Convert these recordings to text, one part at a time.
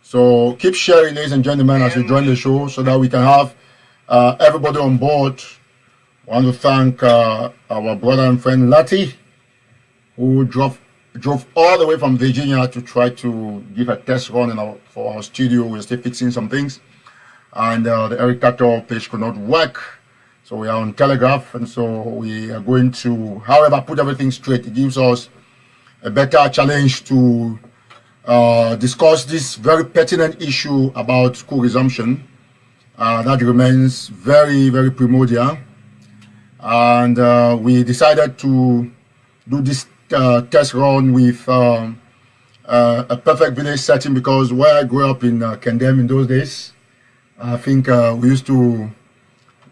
So keep sharing, ladies and gentlemen, as you join the show so that we can have everybody on board. I want to thank our brother and friend Lati, who drove all the way from Virginia to try to give a test run for our studio. We're still fixing some things. And the Eric TATAW page could not work. So we are on Telegraph, and so we are going to, however, put everything straight. It gives us a better challenge to discuss this very pertinent issue about school resumption that remains very, very primordial. And we decided to do this test run with a perfect village setting, because where I grew up in Kendem in those days, I think we used to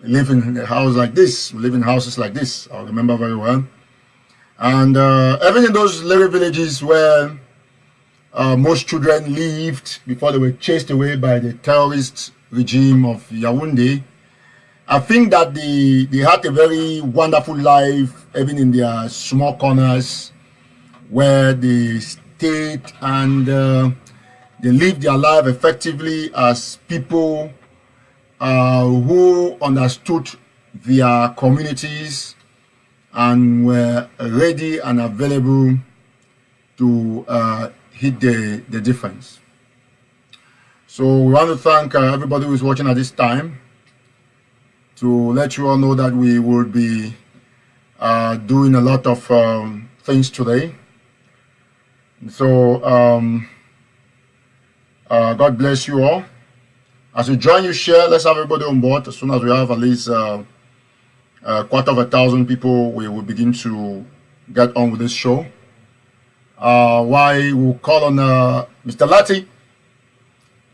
live in a house like this. We live in houses like this. I remember very well. And even in those little villages where most children lived before they were chased away by the terrorist regime of Yaoundé, I think that they had a very wonderful life, even in their small corners, where they stayed and they lived their life effectively as people who understood their communities and were ready and available to hit the difference. So we want to thank everybody who is watching at this time, to let you all know that we will be doing a lot of things today. So God bless you all. As you join, you share. Let's have everybody on board. As soon as we have at least 250,000 people, we will begin to get on with this show. Why we'll call on Mr. Lati.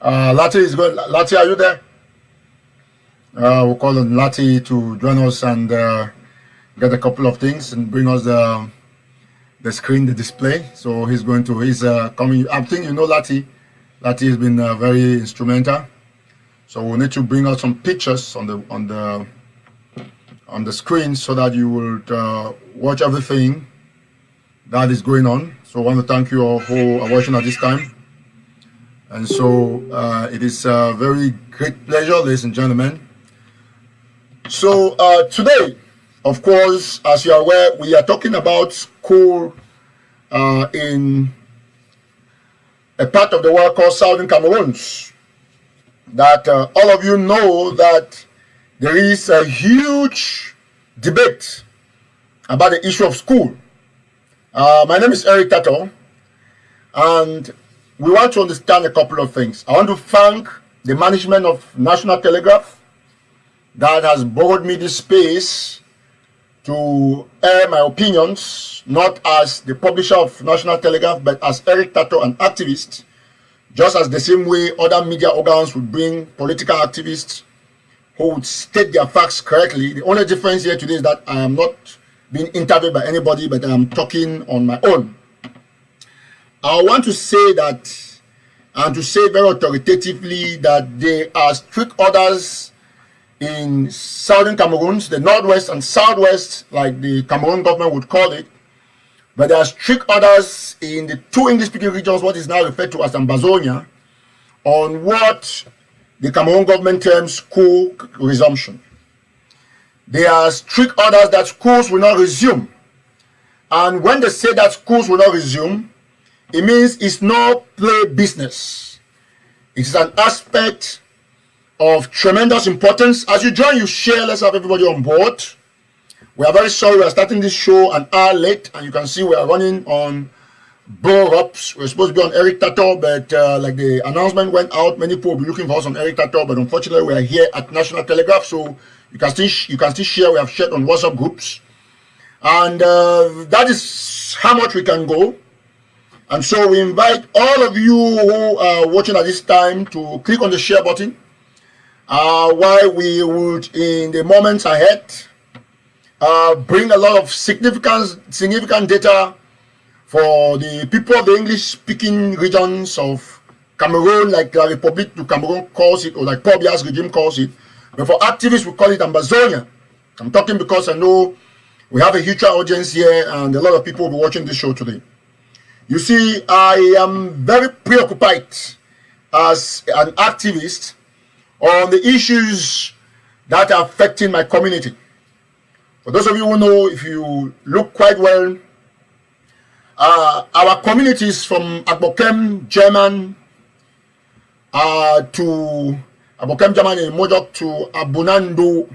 Lati is good. Lati, are you there? We'll call on Lati to join us and get a couple of things and bring us the screen, the display. So he's coming. I think you know Lati. Lati has been very instrumental. So we need to bring out some pictures on the screen so that you will watch everything that is going on. So I want to thank you all who are watching at this time. And so it is a very great pleasure, ladies and gentlemen. So today, of course, as you are aware, we are talking about school in a part of the world called Southern Cameroon. That all of you know that there is a huge debate about the issue of school. My name is Eric TATAW, and we want to understand a couple of things. I want to thank the management of National Telegraph that has borrowed me this space to air my opinions, not as the publisher of National Telegraph, but as Eric TATAW, an activist, just as the same way other media organs would bring political activists who would state their facts correctly. The only difference here today is that I am not being interviewed by anybody, but I am talking on my own. I want to say that, and to say very authoritatively, that there are strict orders in Southern Cameroon, the Northwest and Southwest, like the Cameroon government would call it. But there are strict orders in the two English-speaking regions, what is now referred to as Ambazonia, on what the Cameroon government terms school resumption. There are strict orders that schools will not resume. And when they say that schools will not resume, it means it's no play business. It's an aspect of tremendous importance. As you join, you share. Let's have everybody on board. We are very sorry we are starting this show an hour late, and you can see we are running on blow-ups. We're supposed to be on Eric TATAW, but like the announcement went out, many people will be looking for us on Eric TATAW, but unfortunately we are here at National Telegraph, so you can still share. We have shared on WhatsApp groups, and that is how much we can go. And so we invite all of you who are watching at this time to click on the share button, while we would, in the moments ahead, bring a lot of significant data for the people of the English-speaking regions of Cameroon, like La République du Cameroon calls it, or like Paul Biya's regime calls it. But for activists, we call it Ambazonia. I'm talking because I know we have a huge audience here, and a lot of people will be watching this show today. You see, I am very preoccupied as an activist on the issues that are affecting my community. For those of you who know, if you look quite well, our communities from Agbokem, German, to Agbokem, German in Mojok to Abonando,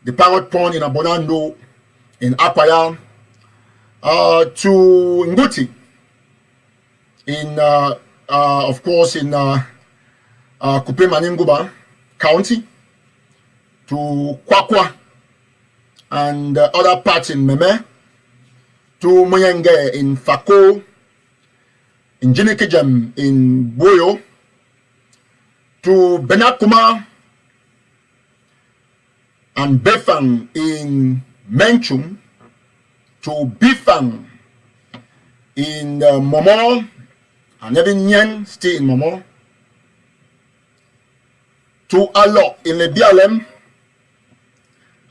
the Parrot Pond in Abonando, in Apaya, to Nguti, in of course in Kupe Maninguba County, to Kwakwa and other parts in Meme, to Muyenge in Fako, in Jinikejem in Boyo, to Benakuma and Befang in Menchum, to Bifang in Momo, and even Yen still in Momo, to Alok in the BLM,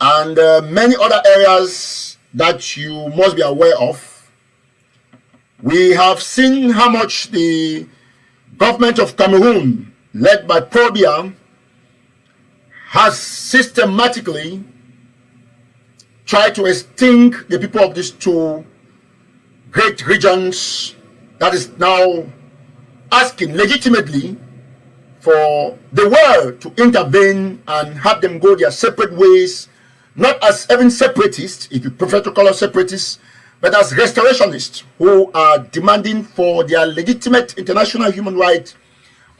and many other areas that you must be aware of. We have seen how much the government of Cameroon, led by Probia, has systematically tried to extinct the people of these two great regions, that is now asking legitimately for the world to intervene and have them go their separate ways, not as even separatists, if you prefer to call us separatists, but as restorationists who are demanding for their legitimate international human right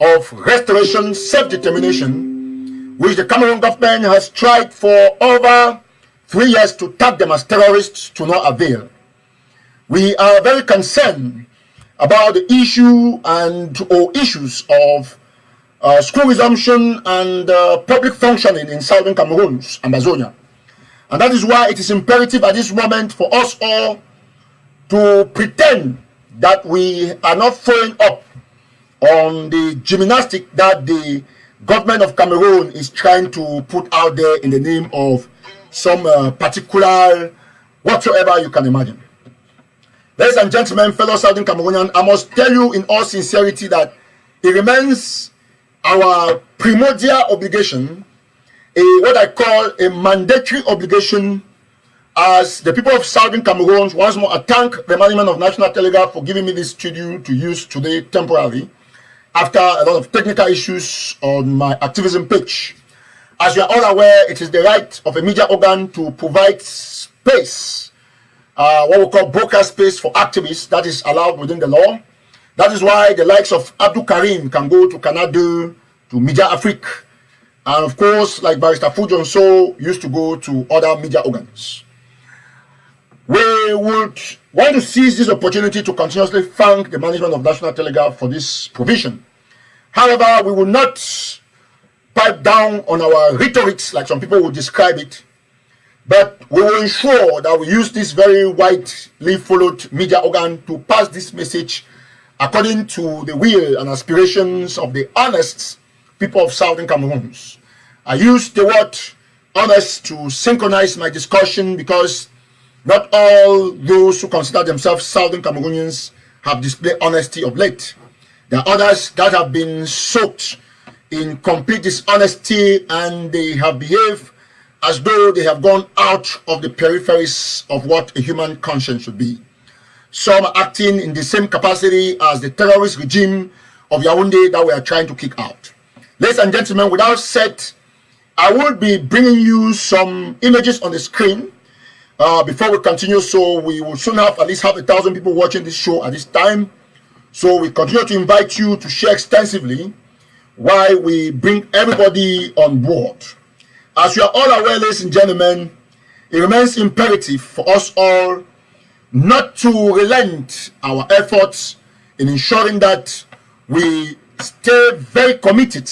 of restoration, self-determination, which the Cameroon government has tried for over 3 years to tag them as terrorists, to no avail. We are very concerned about the issue or issues of school resumption and public functioning in southern Cameroon's Ambazonia. And that is why it is imperative at this moment for us all to pretend that we are not following up on the gymnastic that the government of Cameroon is trying to put out there in the name of some particular whatsoever you can imagine. Ladies and gentlemen, fellow Southern Cameroonian, I must tell you in all sincerity that it remains our primordial obligation, what I call a mandatory obligation, as the people of Southern Cameroon. Once more, I thank the management of National Telegraph for giving me this studio to use today temporarily, after a lot of technical issues on my activism page. As you are all aware, it is the right of a media organ to provide space, what we call broadcast space for activists, that is allowed within the law. That is why the likes of Abdul Karim can go to Canada, to Media Afrique, and of course, like Barrister Fujon So used to go to other media organs. We would want to seize this opportunity to continuously thank the management of National Telegraph for this provision. However, we will not pipe down on our rhetorics like some people would describe it, but we will ensure that we use this very widely followed media organ to pass this message according to the will and aspirations of the honest people of Southern Cameroon. I use the word honest to synchronize my discussion, because not all those who consider themselves Southern Cameroonians have displayed honesty of late. There are others that have been soaked in complete dishonesty, and they have behaved as though they have gone out of the peripheries of what a human conscience should be. Some are acting in the same capacity as the terrorist regime of Yaoundé that we are trying to kick out. Ladies and gentlemen, without said, I will be bringing you some images on the screen before we continue, so we will soon have at least 1,000 people watching this show at this time. So we continue to invite you to share extensively while we bring everybody on board. As you are all aware, ladies and gentlemen, it remains imperative for us all not to relent our efforts in ensuring that we stay very committed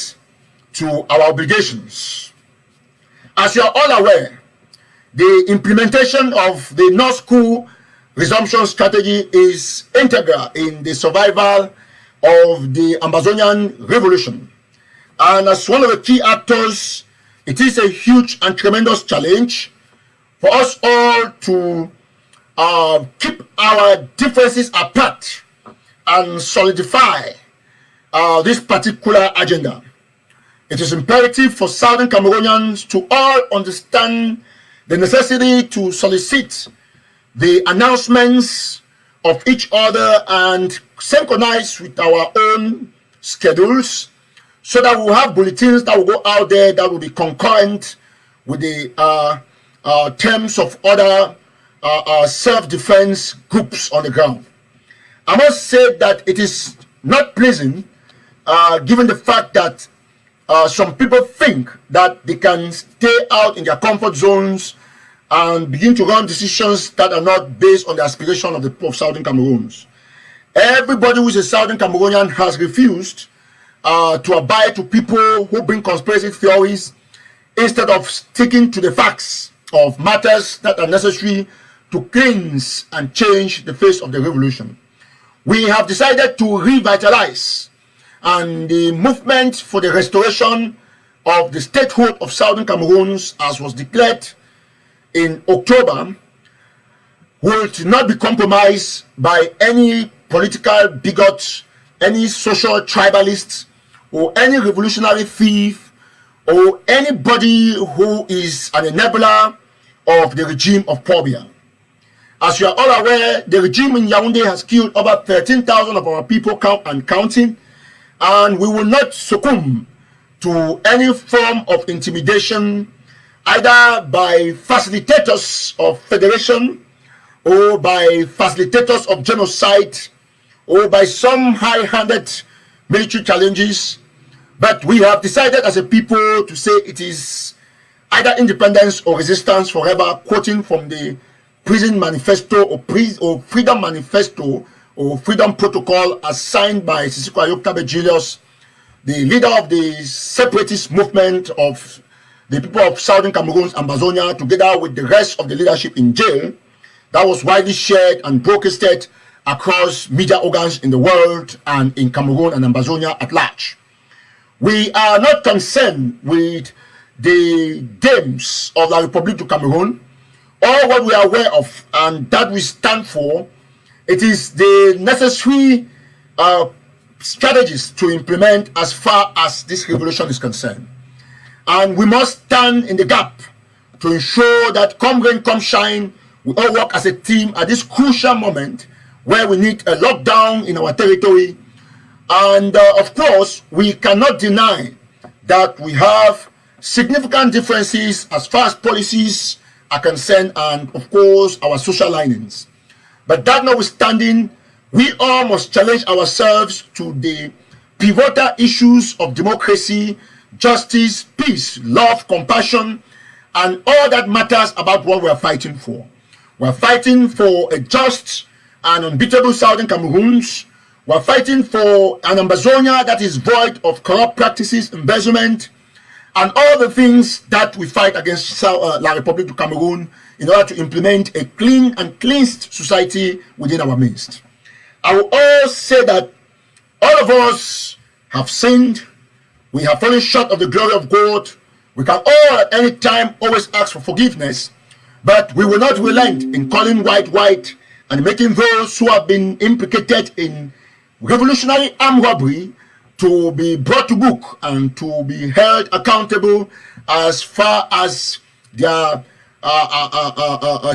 to our obligations. As you are all aware, the implementation of the North School resumption strategy is integral in the survival of the Ambazonian revolution. And as one of the key actors, it is a huge and tremendous challenge for us all to keep our differences apart and solidify this particular agenda. It is imperative for Southern Cameroonians to all understand the necessity to solicit the announcements of each other and synchronize with our own schedules, so that we'll have bulletins that will go out there that will be concurrent with the terms of other self-defense groups on the ground. I must say that it is not pleasing, given the fact that some people think that they can stay out in their comfort zones and begin to run decisions that are not based on the aspiration of the people of Southern Cameroons. Everybody who is a Southern Cameroonian has refused to abide to people who bring conspiracy theories instead of sticking to the facts of matters that are necessary to cleanse and change the face of the revolution. We have decided to revitalize and the movement for the restoration of the statehood of Southern Cameroons, as was declared in October, will not be compromised by any political bigot, any social tribalist, or any revolutionary thief, or anybody who is an enabler of the regime of Pobia. As you are all aware, the regime in Yaoundé has killed over 13,000 of our people and counting, and we will not succumb to any form of intimidation, either by facilitators of federation, or by facilitators of genocide, or by some high-handed military challenges. But we have decided as a people to say it is either independence or resistance forever, quoting from the Prison Manifesto or Freedom Manifesto or Freedom Protocol, as signed by Sisiko Ayoktabe Julius, the leader of the separatist movement of the people of Southern Cameroon's Ambazonia, together with the rest of the leadership in jail. That was widely shared and broadcasted across media organs in the world and in Cameroon and Ambazonia at large. We are not concerned with the games of La République du Cameroon. All what we are aware of and that we stand for, it is the necessary strategies to implement as far as this revolution is concerned. And we must stand in the gap to ensure that come rain, come shine, we all work as a team at this crucial moment where we need a lockdown in our territory. And of course, we cannot deny that we have significant differences as far as policies are concerned, and of course our social linings. But that notwithstanding, we all must challenge ourselves to the pivotal issues of democracy, justice, peace, love, compassion, and all that matters about what we are fighting for. We are fighting for a just and unbeatable Southern Cameroons. We are fighting for an Ambazonia that is void of corrupt practices, embezzlement, and all the things that we fight against La République du Cameroon in order to implement a clean and cleansed society within our midst. I will all say that all of us have sinned. We have fallen short of the glory of God. We can all at any time always ask for forgiveness, but we will not relent in calling white and making those who have been implicated in revolutionary armed robbery to be brought to book and to be held accountable as far as their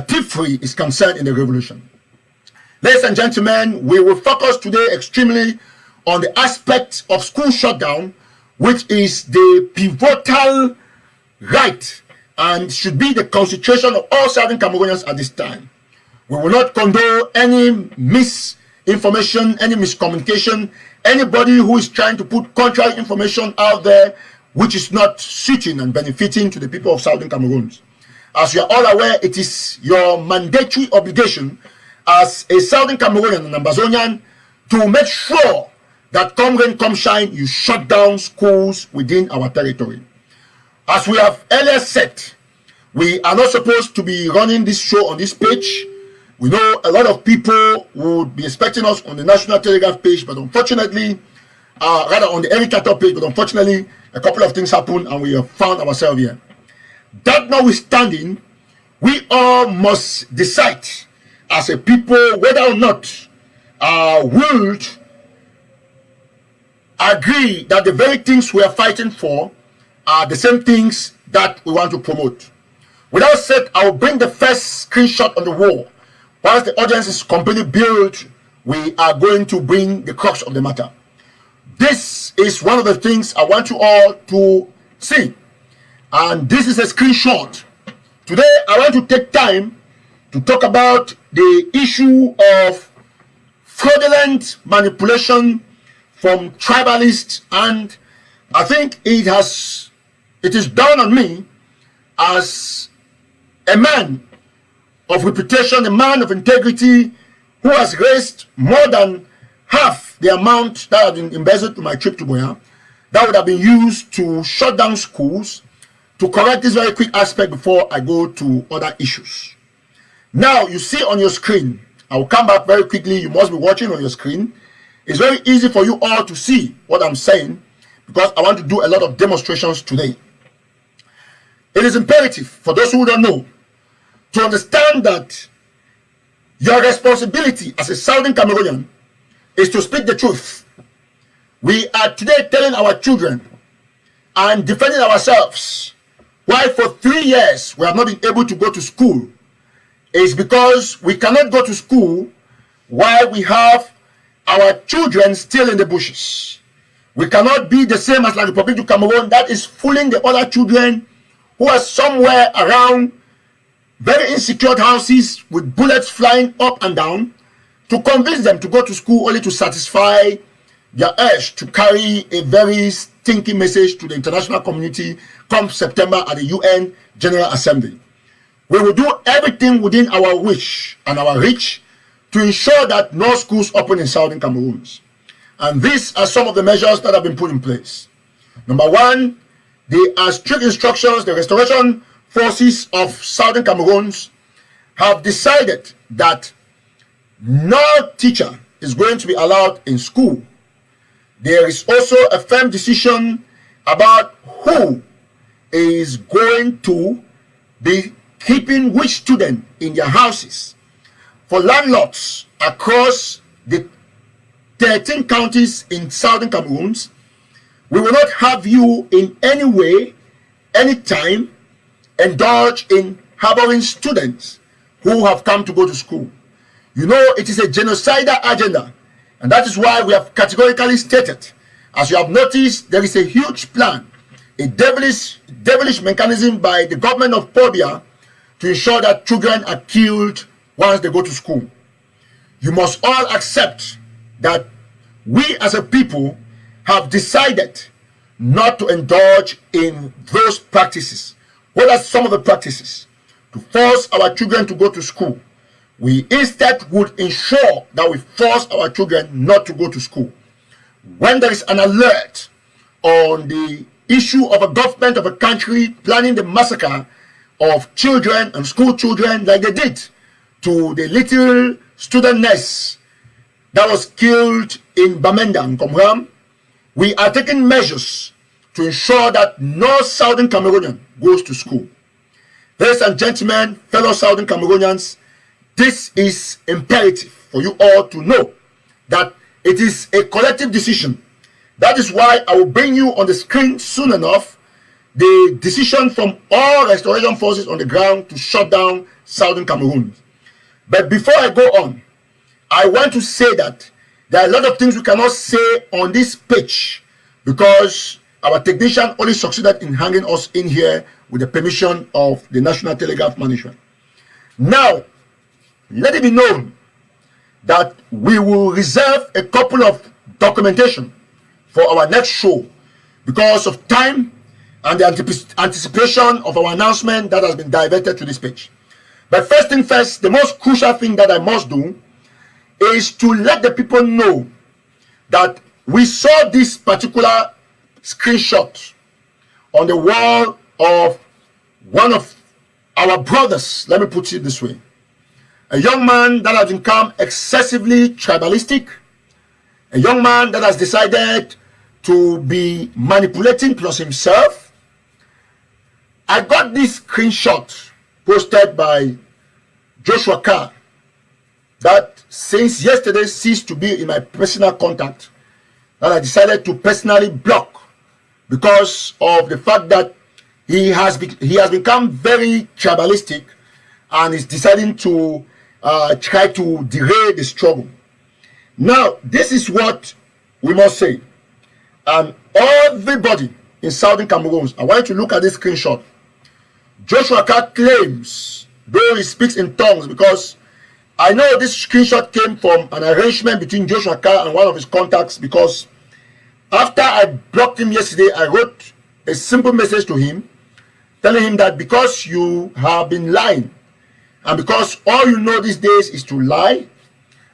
thievery is concerned in the revolution. Ladies and gentlemen, we will focus today extremely on the aspect of school shutdown, which is the pivotal right and should be the concentration of all Southern Cameroonians at this time. We will not condone any misinformation, any miscommunication, anybody who is trying to put contrary information out there which is not suiting and benefiting to the people of Southern Cameroon. As you are all aware, it is your mandatory obligation as a Southern Cameroonian and Ambazonian to make sure that come rain, come shine, you shut down schools within our territory. As we have earlier said, we are not supposed to be running this show on this page. We know a lot of people would be expecting us on the National Telegraph page, but unfortunately, rather on the TATAW page, but unfortunately, a couple of things happened and we have found ourselves here. That notwithstanding, we all must decide as a people whether or not would agree that the very things we are fighting for are the same things that we want to promote. With that said, I will bring the first screenshot on the wall. Once the audience is completely built, we are going to bring the crux of the matter. This is one of the things I want you all to see. And this is a screenshot. Today, I want to take time to talk about the issue of fraudulent manipulation from tribalists, and I think it is dawned on me as a man of reputation, a man of integrity, who has raised more than half the amount that had been embezzled to my trip to Boya, that would have been used to shut down schools, to correct this very quick aspect before I go to other issues. Now, you see on your screen, I will come back very quickly. You must be watching on your screen. It's very easy for you all to see what I'm saying because I want to do a lot of demonstrations today. It is imperative for those who don't know to understand that your responsibility as a Southern Cameroonian is to speak the truth. We are today telling our children and defending ourselves why for 3 years we have not been able to go to school. Is because we cannot go to school while we have our children still in the bushes. We cannot be the same as the Republic of Cameroon that is fooling the other children who are somewhere around very insecure houses with bullets flying up and down to convince them to go to school only to satisfy their urge to carry a very stinky message to the international community come September at the UN General Assembly. We will do everything within our wish and our reach to ensure that no schools open in Southern Cameroon. And these are some of the measures that have been put in place. Number one, there are strict instructions. The restoration forces of Southern Cameroon have decided that no teacher is going to be allowed in school. There is also a firm decision about who is going to be keeping which student in their houses. For landlords across the 13 counties in Southern Cameroon, we will not have you in any way, anytime, indulge in harboring students who have come to go to school. You know, it is a genocidal agenda, and that is why we have categorically stated, as you have noticed, there is a huge plan, a devilish mechanism by the government of Pobia to ensure that children are killed once they go to school. You must all accept that we as a people have decided not to indulge in those practices. What are some of the practices? To force our children to go to school. We instead would ensure that we force our children not to go to school. When there is an alert on the issue of a government of a country planning the massacre of children and school children like they did to the little student nurse that was killed in Bamenda, in Cameroon, we are taking measures to ensure that no Southern Cameroonian goes to school. Ladies and gentlemen, fellow Southern Cameroonians, this is imperative for you all to know that it is a collective decision. That is why I will bring you on the screen soon enough the decision from all restoration forces on the ground to shut down Southern Cameroon. But before I go on, I want to say that there are a lot of things we cannot say on this pitch because our technician only succeeded in hanging us in here with the permission of the National Telegraph Management. Now, let it be known that we will reserve a couple of documentation for our next show because of time and the anticipation of our announcement that has been diverted to this page. But first thing first, the most crucial thing that I must do is to let the people know that we saw this particular screenshot on the wall of one of our brothers, let me put it this way. A young man that has become excessively tribalistic, a young man that has decided to be manipulating plus himself. I got this screenshot posted by Joshua Carr that since yesterday ceased to be in my personal contact. that I decided to personally block because of the fact that he has become very tribalistic and is deciding to try to derail the struggle. Now, this is what we must say. And everybody in Southern Cameroon, I want you to look at this screenshot. Joshua Carr claims, though he speaks in tongues, because I know this screenshot came from an arrangement between Joshua Carr and one of his contacts, because after I blocked him yesterday, I wrote a simple message to him telling him that because you have been lying and because all you know these days is to lie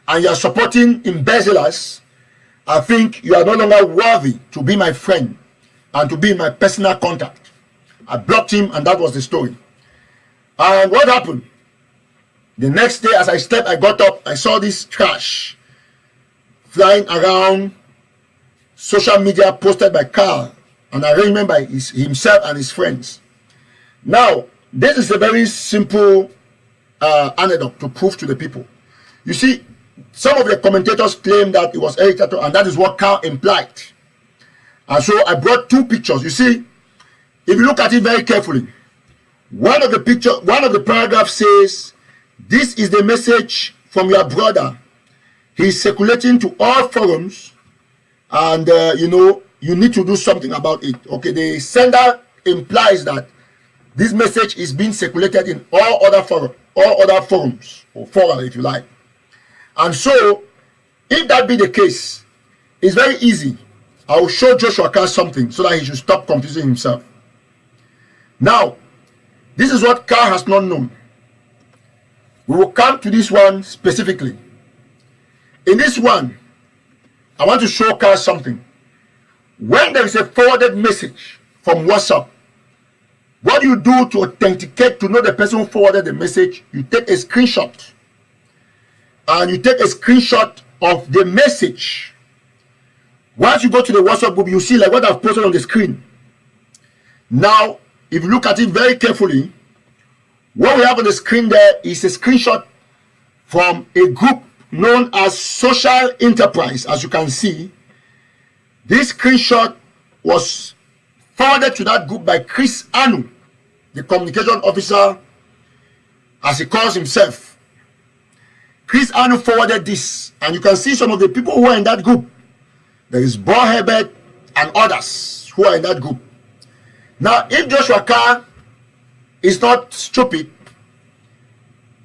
and you are supporting embezzlers, I think you are no longer worthy to be my friend and to be my personal contact. I blocked him, and that was the story. And what happened? The next day, as I slept, I got up, I saw this trash flying around social media posted by Carl, an arrangement by himself and his friends. Now, this is a very simple anecdote to prove to the people. You see, some of the commentators claim that it was TATAW, and that is what Carl implied. And so I brought two pictures. You see, if you look at it very carefully, one of the paragraphs says, "This is the message from your brother. He's circulating to all forums, and you need to do something about it." Okay, the sender implies that this message is being circulated in all other forums, or fora if you like. And so, if that be the case, it's very easy. I will show Joshua Carr something so that he should stop confusing himself. Now, this is what Carr has not known. We will come to this one specifically. In this one, I want to show Carr something. When there is a forwarded message from WhatsApp, what you do to authenticate to know the person who forwarded the message, you take a screenshot. And you take a screenshot of the message. Once you go to the WhatsApp group, you see like what I've posted on the screen. Now, if you look at it very carefully, what we have on the screen there is a screenshot from a group known as Social Enterprise. As you can see, this screenshot was forwarded to that group by Chris Anu, the communication officer, as he calls himself. Chris Anu forwarded this, and you can see some of the people who are in that group. There is Bo Herbert and others who are in that group. Now, if Joshua Carr is not stupid,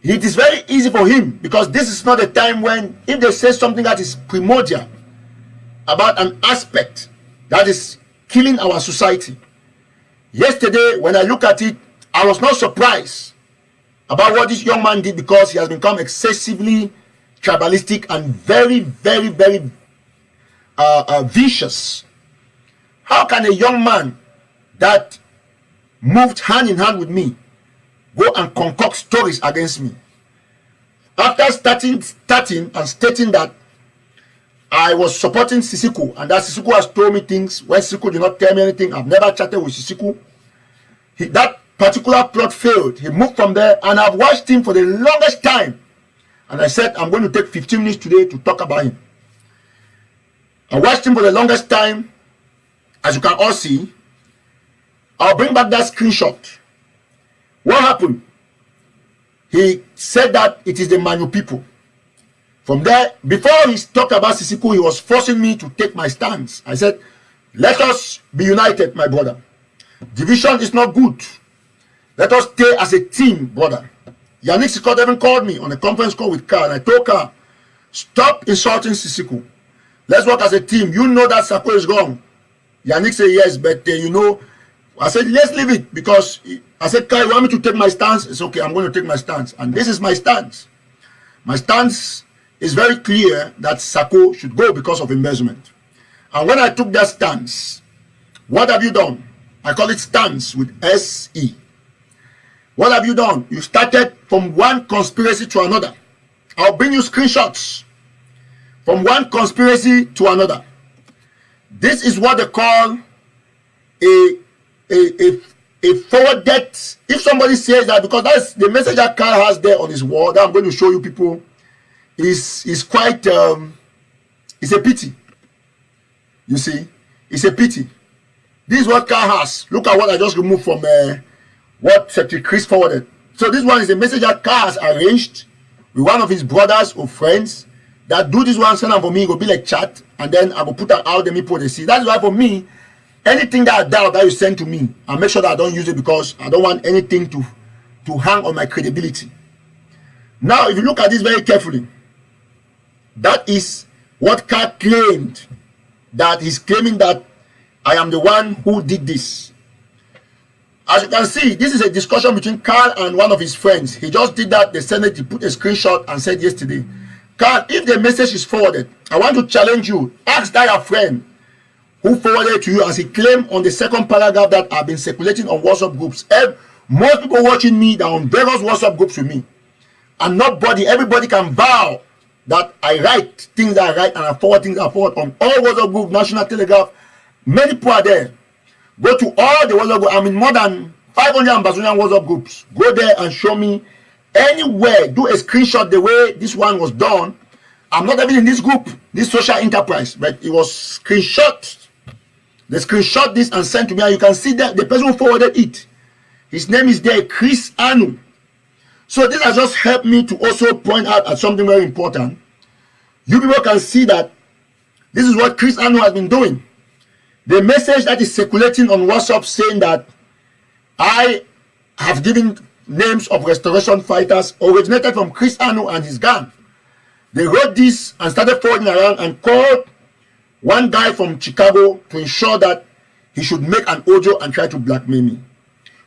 it is very easy for him, because this is not a time when, if they say something that is primordial about an aspect that is killing our society. Yesterday, when I look at it, I was not surprised about what this young man did, because he has become excessively tribalistic and very, very, very vicious. How can a young man that moved hand in hand with me go and concoct stories against me? After starting and stating that I was supporting Sisiku, and that Sisiku has told me things when Sisiku did not tell me anything. I've never chatted with Sisiku. That particular plot failed. He moved from there, and I've watched him for the longest time. And I said, I'm going to take 15 minutes today to talk about him. I watched him for the longest time. As you can all see, I'll bring back that screenshot. What happened? He said that it is the Manu people. From there, before he talked about Sisiku, he was forcing me to take my stance. I said, let us be united, my brother. Division is not good. Let us stay as a team, brother. Yannick Sikot even called me on a conference call with Carl, and I told Carl, stop insulting Sisiku. Let's work as a team. You know that Sako is wrong. Yannick said yes, but I said, let's leave it, because I said, Carl, you want me to take my stance? It's okay, I'm going to take my stance. And this is my stance. My stance is very clear that Sako should go because of embezzlement. And when I took that stance, what have you done? I call it stance with S-E. What have you done? You started from one conspiracy to another. I'll bring you screenshots from one conspiracy to another. This is what they call a forwarded. If somebody says that, because that's the message that Carl has there on his wall that I'm going to show you people, is quite it's a pity. You see, it's a pity. This is what Carr has. Look at what I just removed from what Secretary Chris forwarded. So this one is a message that Carr has arranged with one of his brothers or friends that do this one, send them for me, it will be like chat, and then I will put that out, the people they see. That's why for me, anything that I doubt that you send to me, I make sure that I don't use it because I don't want anything to hang on my credibility. Now, if you look at this very carefully, that is what Carr claimed, that he's claiming that I am the one who did this. As you can see, this is a discussion between Carr and one of his friends. He just did that. They sent it, he put a screenshot and said yesterday, Carr, if the message is forwarded, I want to challenge you. Ask that your friend who forwarded it to you, as he claimed on the second paragraph that have been circulating on WhatsApp groups. Most people watching me, they're on various WhatsApp groups with me. And everybody can vow that I write things that I write and I forward things I forward on all WhatsApp groups, National Telegraph. Many people are there. Go to all the WhatsApp groups. I'm in more than 500 Ambazonia WhatsApp groups. Go there and show me anywhere. Do a screenshot the way this one was done. I'm not even in this group, this social enterprise, but it was screenshot. They screenshot this and sent to me, and you can see that the person who forwarded it, his name is there, Chris Anu. So this has just helped me to also point out at something very important. You people can see that this is what Chris Anu has been doing. The message that is circulating on WhatsApp saying that I have given names of restoration fighters originated from Chris Anu and his gang. They wrote this and started forwarding around and called one guy from Chicago to ensure that he should make an audio and try to blackmail me.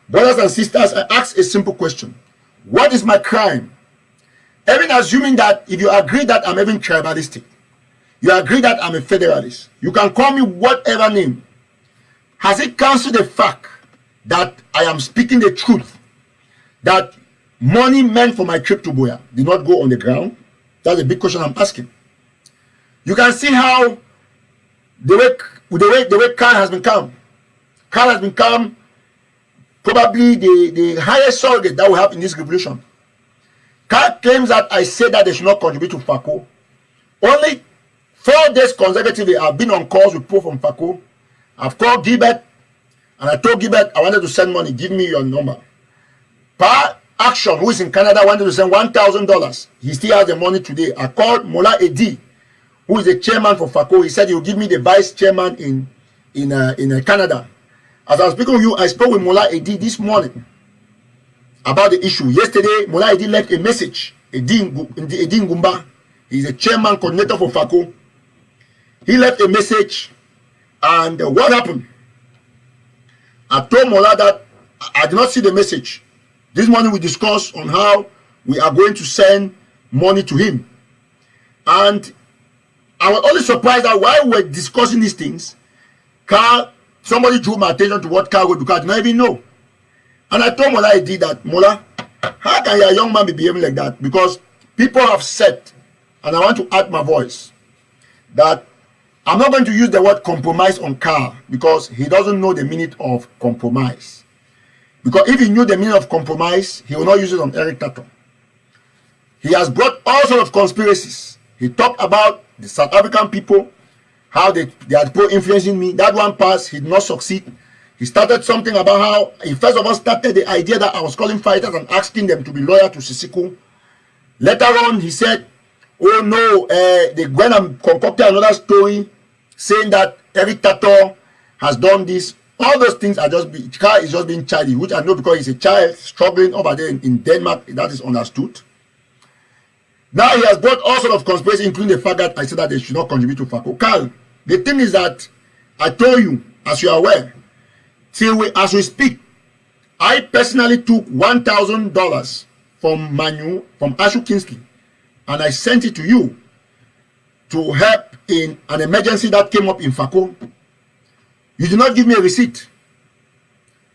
Brothers and sisters, I ask a simple question. What is my crime? Even assuming that if you agree that I'm even tribalistic, you agree that I'm a federalist, you can call me whatever name. Has it cancelled the fact that I am speaking the truth? That money meant for my trip to Boya did not go on the ground? That's a big question I'm asking. You can see how the way Carr has become. Carr has become probably the highest surrogate that we have in this revolution. Carr claims that I said that they should not contribute to FACO. Only 4 days consecutively I've been on calls with people from FACO. I've called Gilbert and I told Gilbert I wanted to send money. Give me your number. Per Action, who is in Canada, wanted to send $1,000. He still has the money today. I called Mola Edi, who is the chairman for FACO. He said he will give me the vice chairman in Canada. As I was speaking with you, I spoke with Mola Edi this morning about the issue. Yesterday, Mola Edi left a message. Edi Ngumba, he's the chairman coordinator for FACO. He left a message, and what happened? I told Mola that I did not see the message. This morning we discussed on how we are going to send money to him. And I was only surprised that while we were discussing these things, somebody drew my attention to what Carr would do, because I did not even know. And I told Mola I did that. Mola, how can your young man be behaving like that? Because people have said, and I want to add my voice, that I'm not going to use the word compromise on Carr because he doesn't know the meaning of compromise. Because if he knew the meaning of compromise, he will not use it on Eric TATAW. He has brought all sorts of conspiracies. He talked about the South African people, how they had pro-influencing me. That one passed, he did not succeed. He started something about how he first of all started the idea that I was calling fighters and asking them to be loyal to Sisiku. Later on, he said, oh no, they went and concocted another story saying that Eric TATAW has done this. All those things are Carr is just being childish, which I know because he's a child struggling over there in Denmark. That is understood. Now he has brought all sorts of conspiracy, including the fact that I said that they should not contribute to FACO. Carl, the thing is that I told you, as you are aware, as we speak, I personally took $1,000 from Manu, from Ashu Kingsley, and I sent it to you to help in an emergency that came up in FACO. You did not give me a receipt.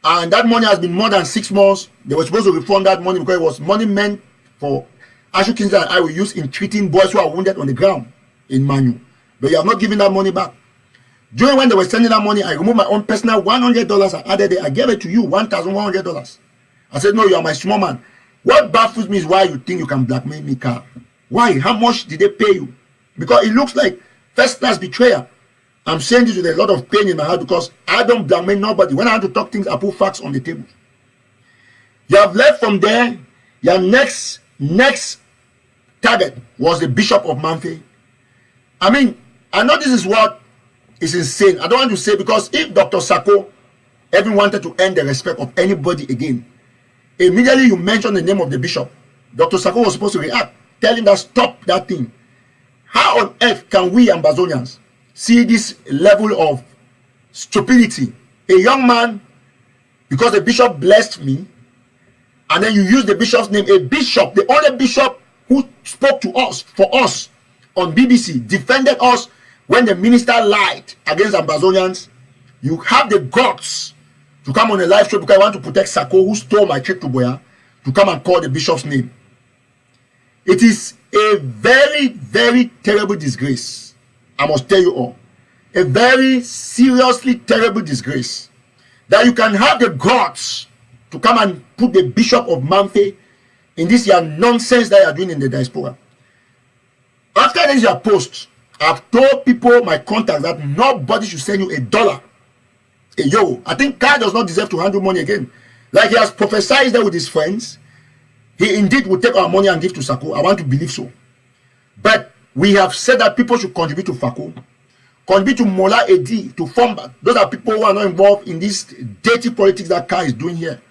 And that money has been more than 6 months. They were supposed to refund that money because it was money meant for Ashu Kingsley and I will use in treating boys who are wounded on the ground in Manu. But you have not given that money back. During when they were sending that money, I removed my own personal $100 and added it. I gave it to you, $1,100. I said, no, you are my small man. What baffles me is why you think you can blackmail me, Carl. Why? How much did they pay you? Because it looks like first class betrayal. I'm saying this with a lot of pain in my heart because I don't blame nobody. When I have to talk things, I put facts on the table. You have left from there. Your next target was the Bishop of Manfe. I mean, I know this is what is insane. I don't want to say, because if Dr. Sako ever wanted to earn the respect of anybody again, immediately you mention the name of the bishop, Dr. Sako was supposed to react, telling that stop that thing. How on earth can we Ambazonians see this level of stupidity? A young man, because the bishop blessed me, and then you use the bishop's name, a bishop, the only bishop who spoke to us, for us, on BBC, defended us when the minister lied against Ambazonians. You have the guts to come on a live show because I want to protect Sako, who stole my trip to Boya, to come and call the bishop's name. It is a very, very terrible disgrace. I must tell you all. A very seriously terrible disgrace. That you can have the guts to come and put the Bishop of Manfe in this your nonsense that you are doing in the diaspora. After this your post, I've told people, my contacts, that nobody should send you $1. Yo, I think Carr does not deserve to handle money again. Like he has prophesied there with his friends, he indeed will take our money and give to Sako. I want to believe so. But we have said that people should contribute to Fako, contribute to Mola Edi, to Fomba. Those are people who are not involved in this dirty politics that Carr is doing here.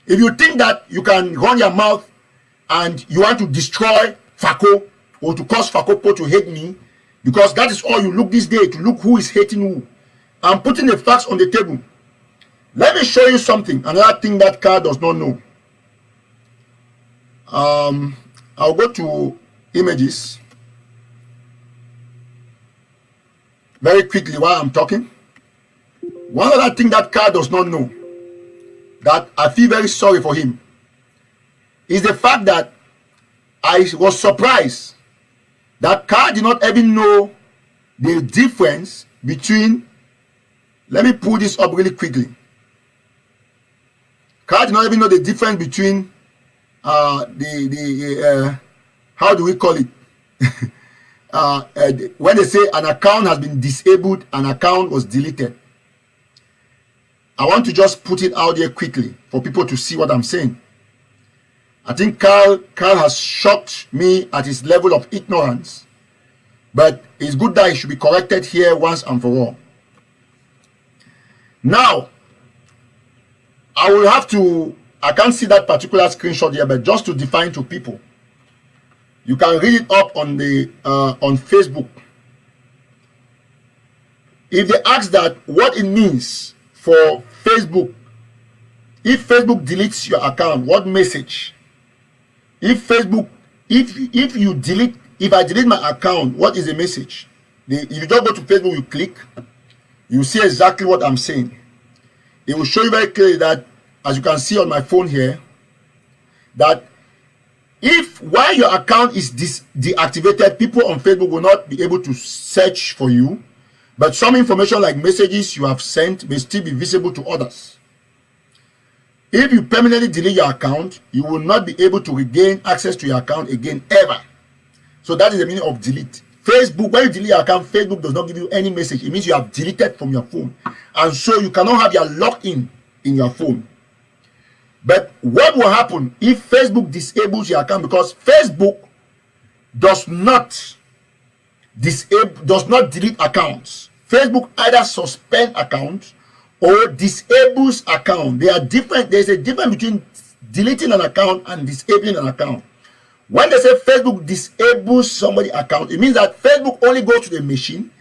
If you think that you can run your mouth and you want to destroy Fako or to cause Fako to hate me, because that is all you look this day, to look who is hating who. I'm putting the facts on the table. Let me show you something, another thing that Carr does not know. I'll go to images very quickly while I'm talking. One other thing that Carr does not know, that I feel very sorry for him, is the fact that I was surprised that Carr did not even know the difference between, let me pull this up really quickly. Carr did not even know the difference between how do we call it? When they say an account has been disabled, an account was deleted. I want to just put it out there quickly for people to see what I'm saying. I think Carr has shocked me at his level of ignorance, but it's good that he should be corrected here once and for all. Now, I will have to, I can't see that particular screenshot here, but just to define to people, you can read it up on the on Facebook. If they ask that what it means for Facebook, if Facebook deletes your account, what message? If Facebook, if you delete, if I delete my account, what is the message? If you just go to Facebook, you click, you see exactly what I'm saying. It will show you very clearly that, as you can see on my phone here, that if while your account is deactivated, people on Facebook will not be able to search for you, but some information like messages you have sent may still be visible to others. If you permanently delete your account, you will not be able to regain access to your account again ever. So that is the meaning of delete. Facebook, when you delete your account, Facebook does not give you any message. It means you have deleted from your phone, and so you cannot have your login in your phone. But what will happen if Facebook disables your account? Because Facebook does not delete accounts. Facebook either suspend accounts or disables account. They are different. There's a difference between deleting an account and disabling an account. When they say Facebook disables somebody's account, it means that Facebook only goes to the machine,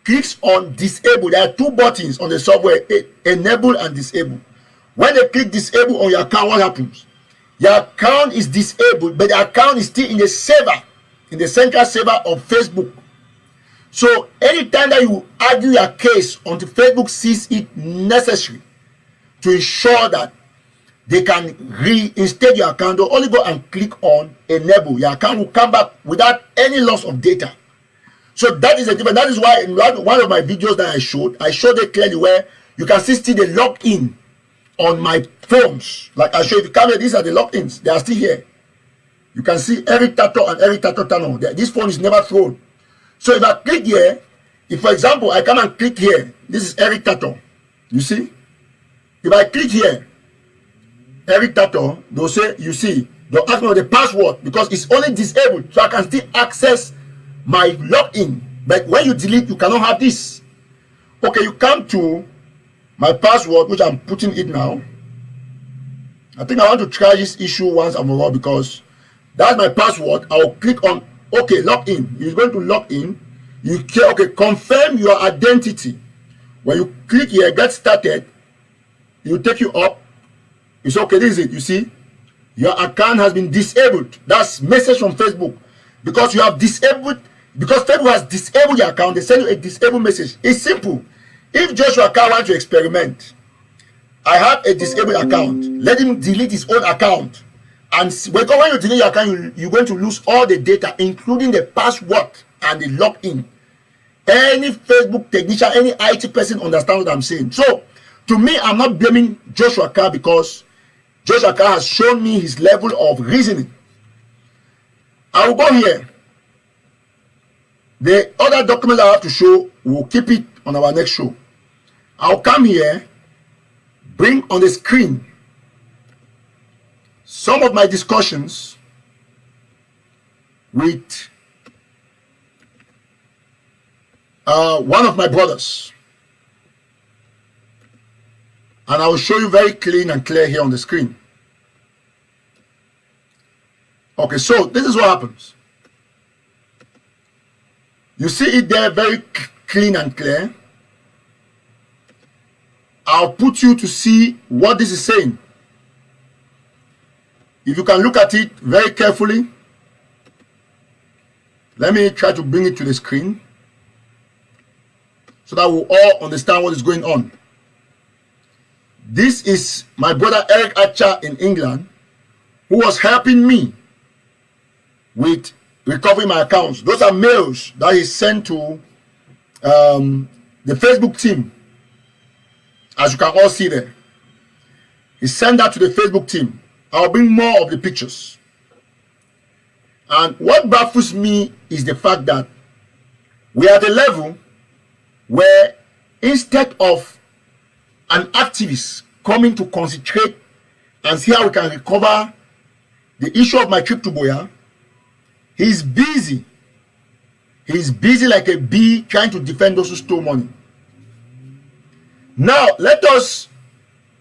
clicks on disable. There are two buttons on the software, enable and disable. When they click disable on your account, what happens? Your account is disabled, but the account is still in the server, in the central server of Facebook. So anytime that you argue your case until Facebook sees it necessary to ensure that they can reinstate your account, they'll only go and click on enable. Your account will come back without any loss of data. So that is a difference. That is why in one of my videos that I showed it clearly where you can still see the login on my phones. Like I showed you, come here, these are the logins. They are still here. You can see every TATAW and every TATAW tunnel. This phone is never thrown. So if I click here, If, for example, I come and click here, this is RHEDAC. You see? If I click here, RHEDAC, they'll say, you see, they'll ask me for the password because it's only disabled, so I can still access my login. But when you delete, you cannot have this. Okay, you come to my password, which I'm putting it now. I think I want to try this issue once and for all because that's my password. I'll click on okay, log in. It's going to log in. You can, okay, confirm your identity. When you click here, get started, it will take you up. It's okay, this is it. You see, your account has been disabled. That's message from Facebook because you have disabled. Because Facebook has disabled your account, they send you a disabled message. It's simple. If Joshua Carr wants to experiment, I have a disabled account. Let him delete his own account. And because when you delete your account, you're going to lose all the data, including the password and the login. Any Facebook technician, any IT person understands what I'm saying. So, to me, I'm not blaming Joshua Carr because Joshua Carr has shown me his level of reasoning. I will go here. The other document I have to show, we'll keep it on our next show. I'll come here, bring on the screen some of my discussions with one of my brothers. And I will show you very clean and clear here on the screen. Okay, so this is what happens. You see it there very clean and clear. I'll put you to see what this is saying. If you can look at it very carefully. Let me try to bring it to the screen so that we'll all understand what is going on. This is my brother Eric Archer in England, who was helping me with recovering my accounts. Those are mails that he sent to the Facebook team, as you can all see there. He sent that to the Facebook team. I'll bring more of the pictures. And what baffles me is the fact that we are at a level where instead of an activist coming to concentrate and see how we can recover the issue of my trip to Boya, he's busy. He's busy like a bee trying to defend those who stole money. Now, let us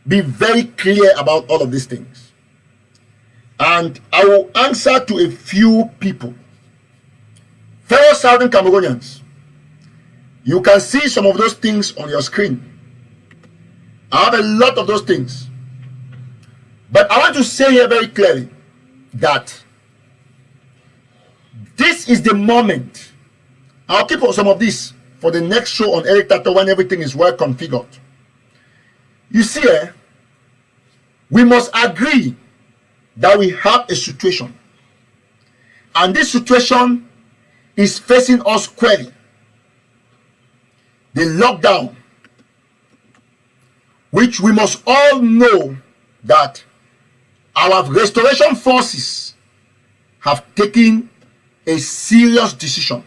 be very clear about all of these things. And I will answer to a few people. Fellow Southern Cameroonians, you can see some of those things on your screen. I have a lot of those things. But I want to say here very clearly that this is the moment. I'll keep some of this for the next show on RHEDAC when everything is well configured. You see, we must agree that we have a situation. And this situation is facing us squarely. The lockdown, which we must all know that our restoration forces have taken a serious decision.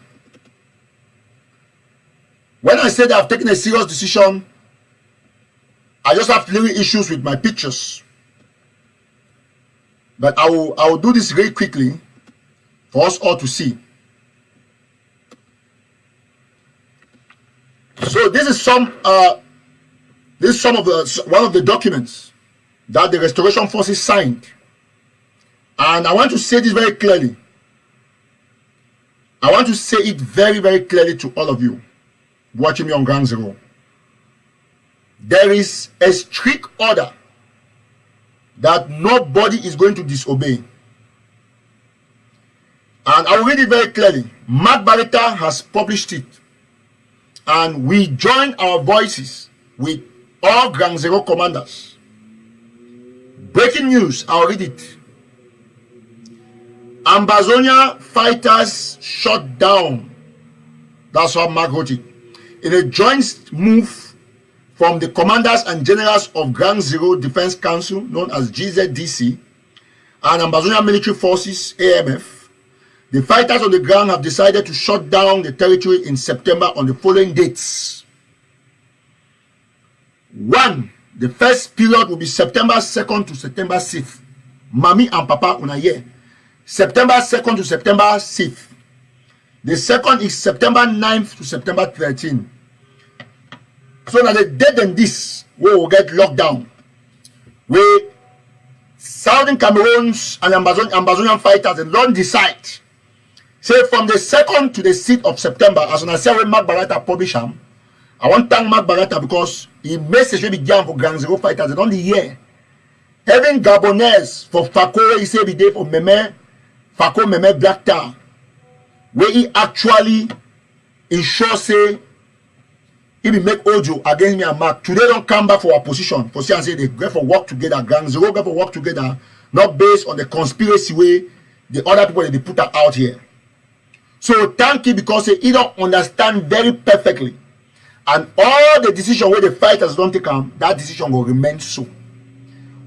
When I say they have taken a serious decision, I just have little issues with my pictures. But I will do this very quickly for us all to see. So this is one of the documents that the restoration forces signed. And I want to say this very clearly. I want to say it very, very clearly to all of you watching me on Ground Zero. There is a strict order that nobody is going to disobey. And I will read it very clearly. Mark Barretta has published it. And we join our voices with all Ground Zero commanders. Breaking news, I'll read it. Ambazonia fighters shot down. That's what Mark wrote it. In a joint move from the commanders and generals of Ground Zero Defense Council, known as GZDC, and Ambazonia Military Forces, AMF, The fighters on the ground have decided to shut down the territory in September on the following dates. 1. The first period will be September 2nd to September 6th. Mommy and Papa on a year. September 2nd to September 6th. The second is September 9th to September 13th. So now the date than this, we will get locked down. We Southern Cameroons and Ambazonian fighters, they don't decide. Say from the 2nd to the 6th of September, as I say when Mark Barata publish him, I want to thank Mark Barata because he message will be given for Grand Zero fighters. They don't hear. Having Gabonese for Fako, he say be there for Meme, Fako Meme Black Tar, where he actually ensure say he will make audio against me and Mark. Today don't come back for our position. For say and say they go for work together, Grand Zero go for work together, not based on the conspiracy way the other people that they put out here. So thank you because he don't understand very perfectly. And all the decision where the fighters don't take them, that decision will remain so.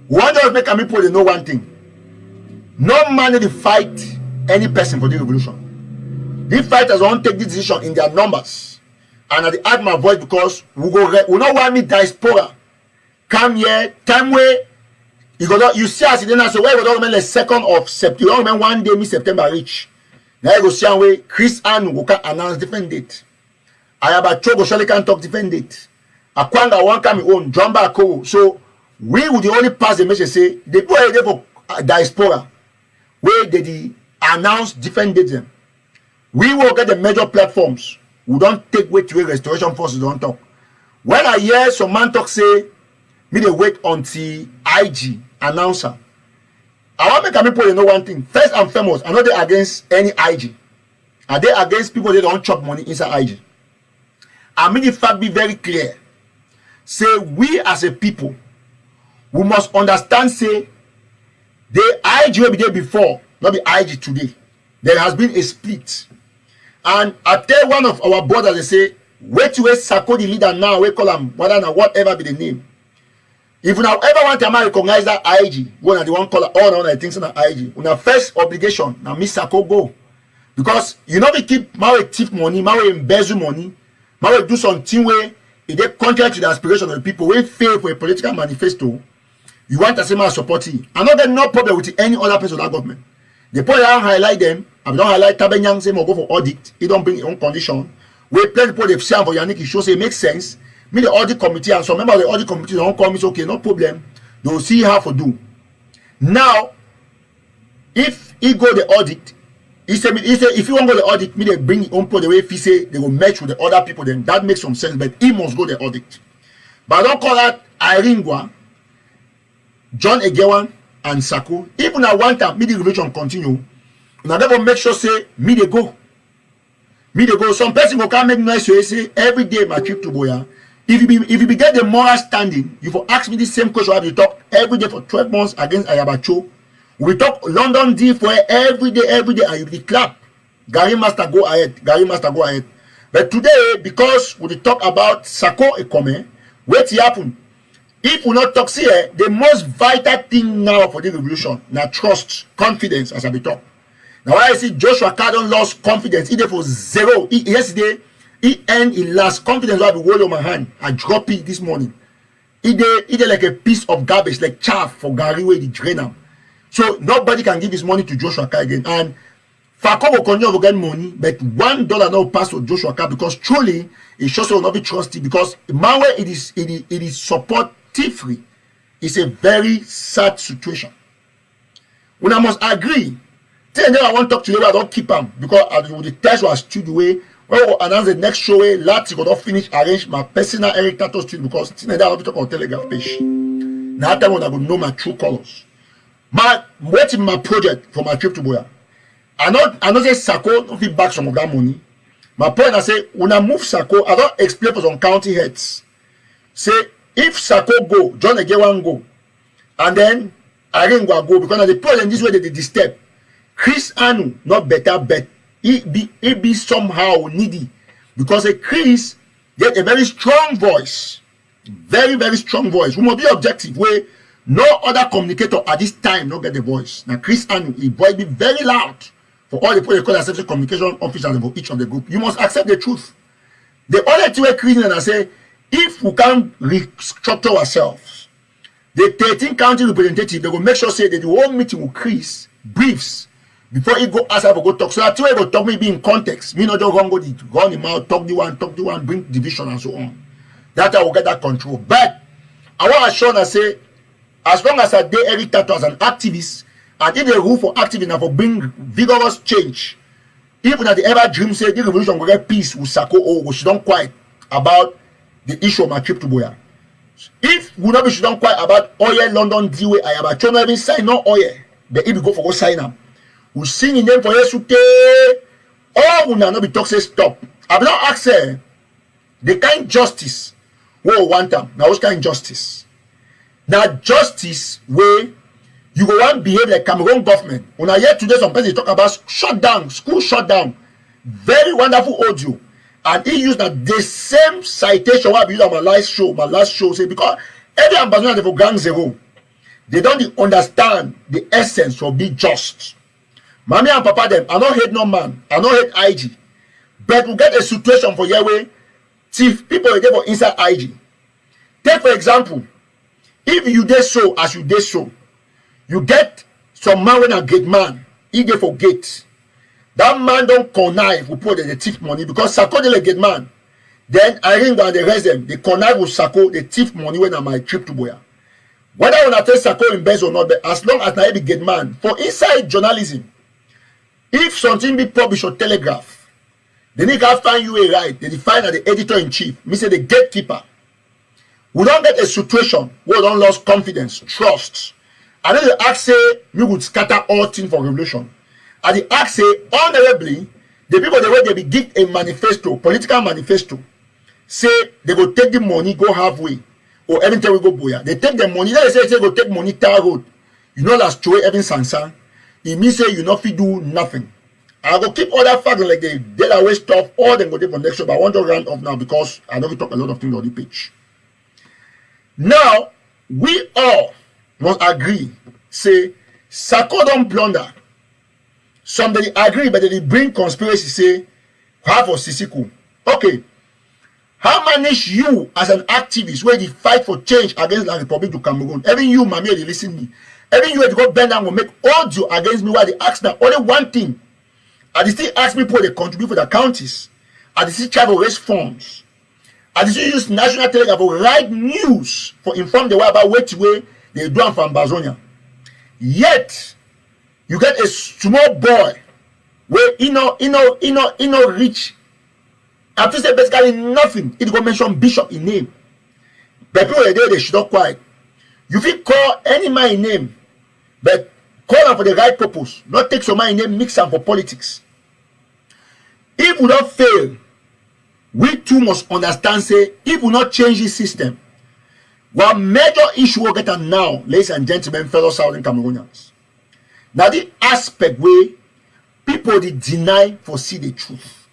One just make people they know one thing. No man they fight any person for the revolution. These fighters won't take this decision in their numbers. And I add my voice because we don't want me diaspora. Come here, time where you see us in so where we don't remember the 2nd of September. You don't remember one day me September reach. Now you go see where Chris Ann will announce different date. Ayabacho go surely can talk different date. Akwanga won't come own Jumba Ko. So we would the only pass the message say they go there for diaspora where they announce different dates. We will get the major platforms. We don't take way to restoration forces don't talk. When I hear some man talk say me they wait until IG announcer. I want to make people know one thing. First and foremost, I'm not against any IG. Are they against people that don't chop money inside IG? I mean the fact be very clear. Say we as a people, we must understand say the IG will be there before, not the IG today. There has been a split. And I tell one of our brothers, they say, wait to wait Sako the leader now, we call him whatever be the name. If you now ever want to recognize that IG, go and the one call all the things on the IG. On the first obligation, now Miss Sako go. Because you know we keep my thief money, my embezzle money, my do something where it is contrary to the aspiration of the people. We fail for a political manifesto. You want to say my support you. I'm not getting no problem with any other person of that government. The point I don't highlight them, I don't highlight Tabenyang say go for audit. He don't bring his own condition. We plenty people they've seen for Yannick, he shows it makes sense. Me the audit committee and some members of the audit committee don't call me, it's okay, no problem. They'll see how to do. Now, if he go the audit, he said if you want to go the audit, me they bring his own people the way if he say they will match with the other people, then that makes some sense, but he must go the audit. But I don't call that Iringwa, John Egewan, and Sako. Even I want that me the revolution continue. And I never make sure say me they go. Me they go. Some person go come make noise so say every day my trip to Boya. If you be get the moral standing, you will ask me the same question. I have to talk every day for 12 months against Ayabacho. We talk London deal for every day, and you be clap. Gary Master go ahead. Gary Master go ahead. But today, because we talk about Sako Ekome, what happen? If we not talk here, the most vital thing now for the revolution, now trust, confidence, as I be talk. Now I see Joshua Carr lost confidence. He did for zero. Yesterday, he earned his last confidence. I will hold on my hand. I drop it this morning. He did like a piece of garbage, like chaff for Gary where the drain him. So nobody can give his money to Joshua Carr again. And Fako will continue to get money, but $1 now pass to Joshua Carr because truly it shows will not be trusted because manway it is support free. It's a very sad situation. When I must agree, then I want to talk to you, I don't keep them because the test was studio way. When we announce the next show, last you got finish arrange my personal Eric Tato studio because today I'll be talking on Telegraph page. Now that one I will know my true colors. My waiting my project for my trip to Boya. I know say Sako don't feed some of that money. My point I say when I move Sako, I don't explain for some county heads. Say if Sako go, John Egewan go, and then Aringwa go because the problem this way they disturb. Chris Anu not better, but he be somehow needy because a Chris get a very strong voice, very very strong voice. We must be objective. Where no other communicator at this time not get the voice. Now Chris Anu he voice be very loud for all the people they call themselves communication officers for each of the group. You must accept the truth. The other two Christians and say, if we can restructure ourselves, the 13 county representatives, they will make sure say that the whole meeting will increase briefs before it go ask for go talk. So that way go talk me be in context. Me not just run the mouth, talk the one, bring division and so on. That I will get that control. But I want to show and say, as long as I did every TATAW as an activist, and if they rule for activism and for bring vigorous change, even that they ever dream say the revolution will get peace with Sako or we should don't quiet about the issue of my trip to Boya. If we not be should don't quiet about oil London deal where I have a channel even sign no oil, but if we go for go sign them, we sing in them for Yesute, all we not be talk say stop. I will not ask the kind justice we want them. Now what's kind justice? Now justice where you go and behave like Cameroon government. When I hear today some people talk about shutdown, school shutdown. Very wonderful audio. And he used that the same citation I used on my last show, say because every Ambazonia for gang zero, they don't understand the essence of being just. Mommy and Papa them, I don't hate no man, I don't hate IG. But we get a situation for Yahweh, thief people are there for inside IG. Take for example, if you did so as you did so, you get some man when a gate man, he get for gate. That man don't connive with put the thief money because Sako the gate man. Then I ring and the rest them, they connive with Sako the thief money when on my trip to Boya. Whether when I tell Sako invest or not, but as long as I be gate man, for inside journalism, if something be published or telegraph, they need to find you a right. They define as the editor-in-chief, me say the gatekeeper. We don't get a situation where we don't lose confidence, trust. And then they ask say, we would scatter all things for revolution. And they ask say, honorably, the people the way they be give a manifesto, political manifesto, say they go take the money, go halfway, or every time we go Boya. They take the money, then they say go take money tar road. You know that's true, even Sansan. It means say you not fit do nothing. I go keep all that facts like the Delaware stuff, all them go there for next show, but I want to round off now because I know we talk a lot of things on the page. Now, we all must agree, say, Sako don't blunder. Somebody agree, but they bring conspiracy, say, half of Sisiku. Okay. How manage you as an activist where you fight for change against the Republic of Cameroon? Even you, Mami, they listen to me. Even you, to go bend down will make audio against me while they ask now only one thing. And they still ask me for they contribute for the counties. And they still try to raise funds. And they still use national telegraph for write news for inform the way about which way they do from Ambazonia. Yet, you get a small boy where you know rich. I have to say basically nothing. It go mention bishop in name. But people are there, they should not quiet. You fit call any man in name, but call them for the right purpose. Not take some man in name, mix them for politics. If we don't fail, we too must understand, say, if we not change this system, one major issue we'll get on now, ladies and gentlemen, fellow Southern Cameroonians. Now, the aspect where people they deny for see the truth.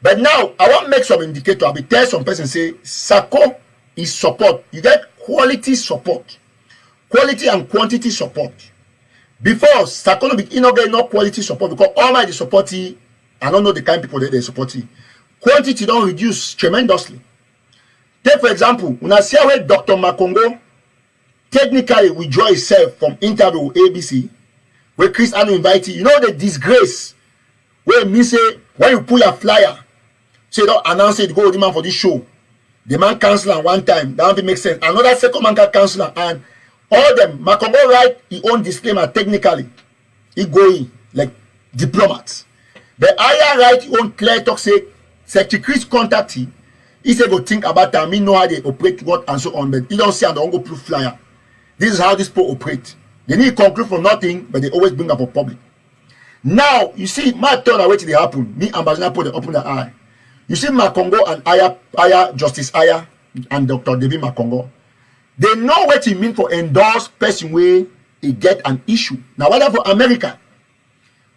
But now, I want to make some indicator. I will tell some person, say, Sako is support. You get quality support. Quality and quantity support. Before, Sako no get no quality support because all my support, I don't know the kind of people that they support. Quantity don't reduce tremendously. Take for example, when I see where Dr. Makongo technically withdraw himself from interview with ABC, where Chris Anu invited, you know the disgrace where me say when you pull a flyer, say don't announce it, go with the man for this show. The man cancel one time, that don't make sense. Another second man can cancel and all them Makongo write his own disclaimer technically. He going like diplomats. But I write his own clear talk say Secretary Chris contact him. He said go think about that. Me know how they operate what and so on, but he don't say and don't go proof flyer. This is how this people operate. They need to conclude from nothing, but they always bring up a public. Now, you see, my turn away till they happen. Me and Ambazonia put the open the eye. You see Makongo and Aya, Justice Aya and Dr. David Makongo. They know what it means for endorse person where he get an issue. Now, whether for America,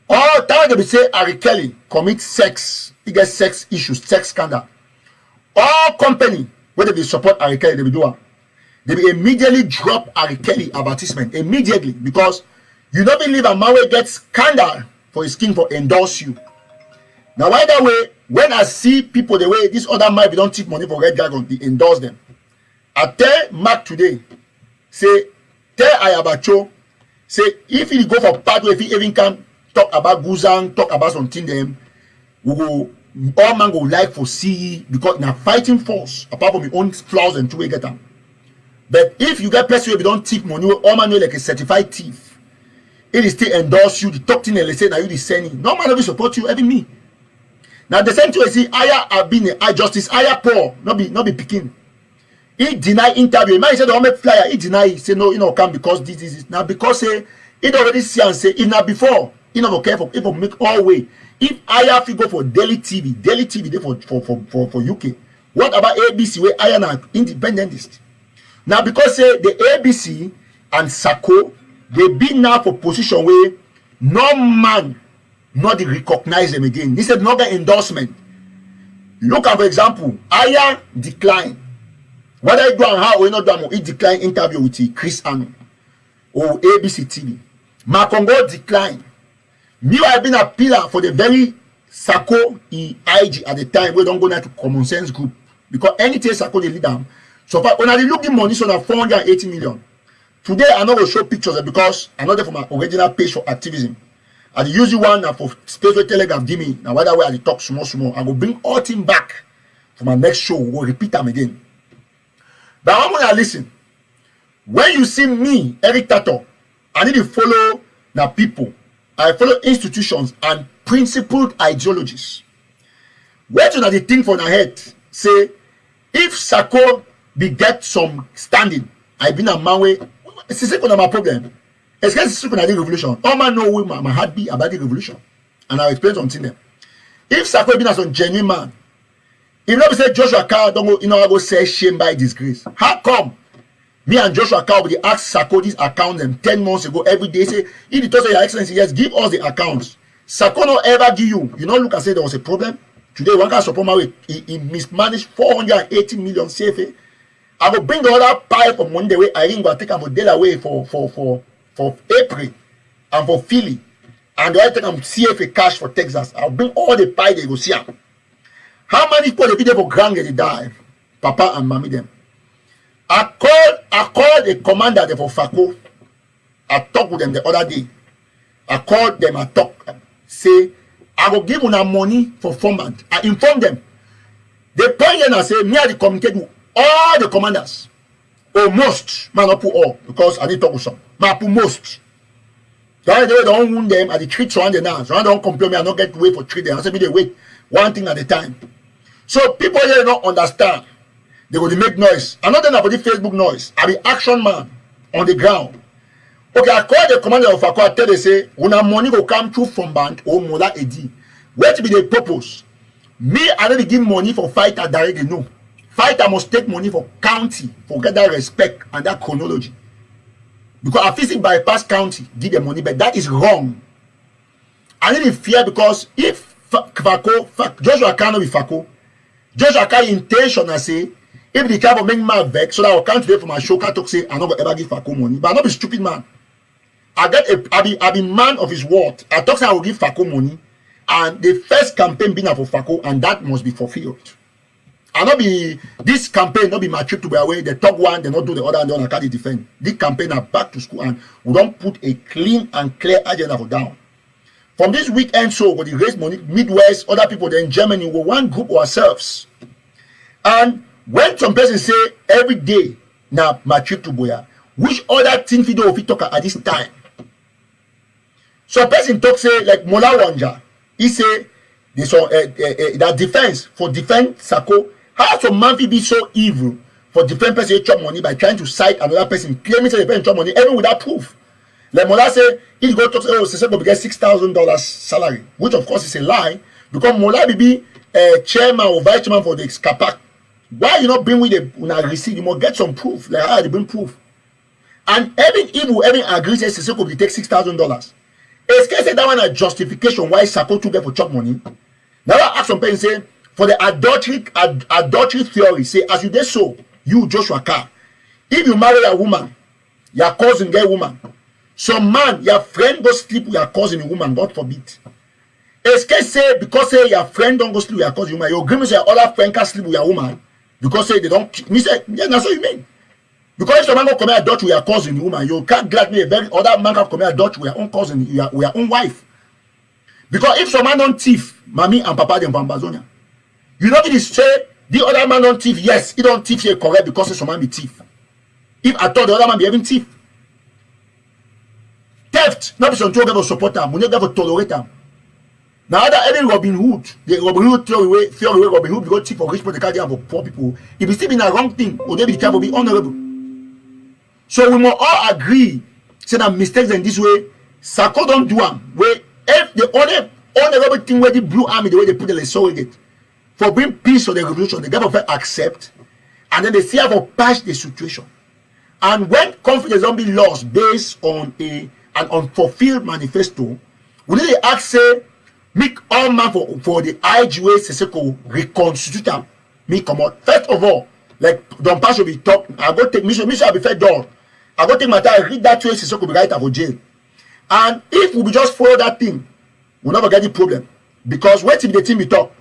all time they will say Ari Kelly commit sex, he gets sex issues, sex scandal. All company where they support Ari Kelly, they will do it. They will immediately drop Ari Kelly advertisement immediately because you don't believe a man will get scandal for his king for endorse you. Now why that way, when I see people the way this other man, we don't take money for Red Dragon, they endorse them. I tell Mark today, say, tell Ayabacho, say, if he go for pathway, if he even can talk about Guzang, talk about something them, we go, all man go like for see, because in a fighting force, apart from your own flaws and two way get them. But if you get person who don't take money, all man know like a certified thief. It is still endorse you, the top thing they say, now you the sending. No man will support you, even me. Now the same thing I see, Aya have been a justice, Aya Paul, not be picking. He deny interview. Man, he said, "Don't make flyer." He deny. He say, "No, you know, come because this is now because say it already see and say if not before, you know, okay for people make all way. If I have to go for daily TV they for UK. What about ABC where I am an independentist? Now because say the ABC and Sako they be now for position where no man not recognize them again. This is not the endorsement. Look at for example, Aya decline. Whether I do and how or not do, he decline interview with Chris Anu or ABC TV. Makongo decline. Me, I've been a pillar for the very Sako IG at the time. We don't go now to Common Sense Group because anything Sako they lead them. So far, when I look the money, so now 480 million. Today, I'm not going to show pictures because I'm not there for my original page for activism. I use the one for space where Telegram give me. Now, whether way I talk small, I will bring all team back for my next show. We'll repeat them again. But I want to listen. When you see me, Eric TATAW, I need to follow the people. I follow institutions and principled ideologies. Where do the thing for the head? Say, if Sako be get some standing, I been a man way. It's my problem. It's the revolution. All man know where my heart be about the revolution, and I'll explain something there. If Sako been as a genuine man. If not say Joshua Carr don't go, I go say shame by disgrace. How come me and Joshua Carr will ask Sako this account them 10 months ago every day? Say, if you say your excellency, yes, give us the accounts. Sako no ever give you. You not look and say there was a problem. Today one can support my way. He mismanaged 480 million CFA. I will bring the other pile from Monday way. I ain't gonna take them for Delaware for April and for Philly. And I take them CFA cash for Texas. I'll bring all the pile they go see them. How many people they be there for grand they die? Papa and mommy them. I called a commander there for Fako. I talked with them the other day. I called them, I talk. Say, I will give them money for 4 months. I informed them. They point in and say, me I communicate with all the commanders. Or most. Man, not put all. Because I didn't talk with some. Man, I put most. They don't wound them. I treat surround the now. So I don't complain me. I don't get to wait for 3 days. I say me they wait one thing at a time. So people here don't understand. They go to make noise. I'm not doing about the Facebook noise. I be action man on the ground. Okay, I call the commander of Fako. I tell they say, when our money will come through from bank or Mola Edi. What be the purpose? Me, I need to give money for fighter directly. No. Fighter must take money for county for get that respect and that chronology. Because I physically bypass county, give them money, but that is wrong. I need to fear because if Fako, Joshua Carr no be Fako, Joshua Carr intention I say, if the car make my vex, so that I can't today for my show, talk say I'm not gonna ever give Fako money. But I'm not be stupid man. I be man of his word. I talk say I will give Fako money, and the first campaign been for Fako, and that must be fulfilled. I not be this campaign, not be my trip to be away. The top one, they not do the other, and then I can't defend. This campaign are back to school, and we don't put a clean and clear agenda for down. From this weekend show, we raise money, Midwest, other people there in Germany, we one group ourselves. And when some person say every day, now my trip to Boya, which other thing video if you talk at this time? So a person talk say like Mola Wanja, he say this that defense for defend Sako. How some man be so evil for defend person chop money by trying to cite another person claiming say the person chop money even without proof? Like Mola say, he go talk say, oh, Sese get $6,000 salary, which of course is a lie, because Mola be chairman or vice chairman for the Kapak. Why you not bring with a receipt? You must get some proof. Like how they bring proof. And even evil, even agree say Sese will take $6,000. It's say that one a justification why Sako to get for chop money. Now I ask some people say for the adultery theory, say as you did so, you Joshua Carr, if you marry a woman, your cousin get woman. Some man, your friend go sleep with your cousin, a woman, God forbid. Esque say because say your friend don't go sleep with your cousin, woman, your agreement say your other friend can sleep with your woman because say they don't. Me say, yeah, that's what you mean. Because if some man go commit adultery with your cousin, woman, you can't glad me a very other man can commit adultery with your own cousin, with your own wife. Because if some man don't thief, mommy and papa them from Ambazonia, you know it say the other man don't thief. Yes, he don't thief here correct because some man be thief. If I thought the other man be having thief, theft, not be some to give support them, we never tolerate them. Now that every Robin Hood, the Robin Hood throw away Robin Hood because thief for rich people, they can't give for poor people. If it's still been a wrong thing, or they be careful, be honorable. So we must all agree, say that mistakes in this way, Sako don't do them. Where if the only honorable thing where the Blue Army, the way they put the surrogate for bring peace or the revolution, the government accept, and then they see how to patch the situation. And when confidence don't be lost based on an unfulfilled manifesto, we need to ask say, make all man for the IGA Seseko reconstitute them. Me come out. First of all, like don't pass will be talk. I go take mission will be fed door. I go take my time, read that way, Seseko be right for jail. And if we just follow that thing, we'll never get the problem. Because when the team be talk,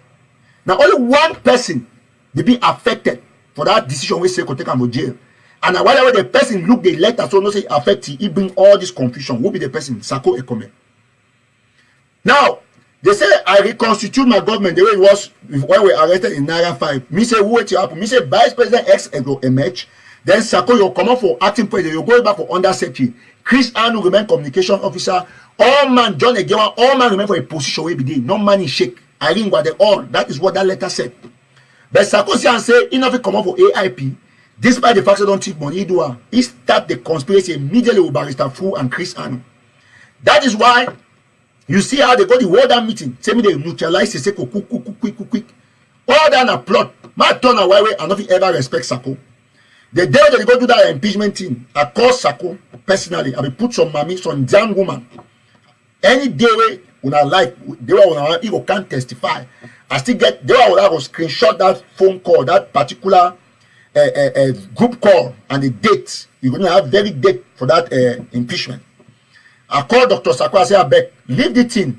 now only one person will be affected for that decision we say could take him to jail. And now whatever the person look the letter so no say affect he bring all this confusion. Who be the person? Sako Ekome. Now they say I reconstitute my government the way it was when we arrested in Naira 5. Me say wait to happen. Me say Vice President X will emerge. Then Sako you come up for acting president. You go back for under secretary. Chris Anu remain communication officer. All man John Egewa. All man remain for a position where be there. No money shake. I ring what they all. That is what that letter said. But Sako say enough come up for AIP. Despite the fact they don't take money, he start the conspiracy immediately with Barrister Fu and Chris Anu. That is why you see how they go the World meeting. Say me they neutralize they say quick. All that a plot. My turn away and nothing ever respect Sako. The day they go do that impeachment thing, I call Sako personally. I will put some mommy, some damn woman. Any day when I like, they will he can't testify. I still get they will screenshot that phone call, that particular group call and the date. You're going to have very date for that impeachment. I call Dr. Sako. I say, I beg, leave the thing.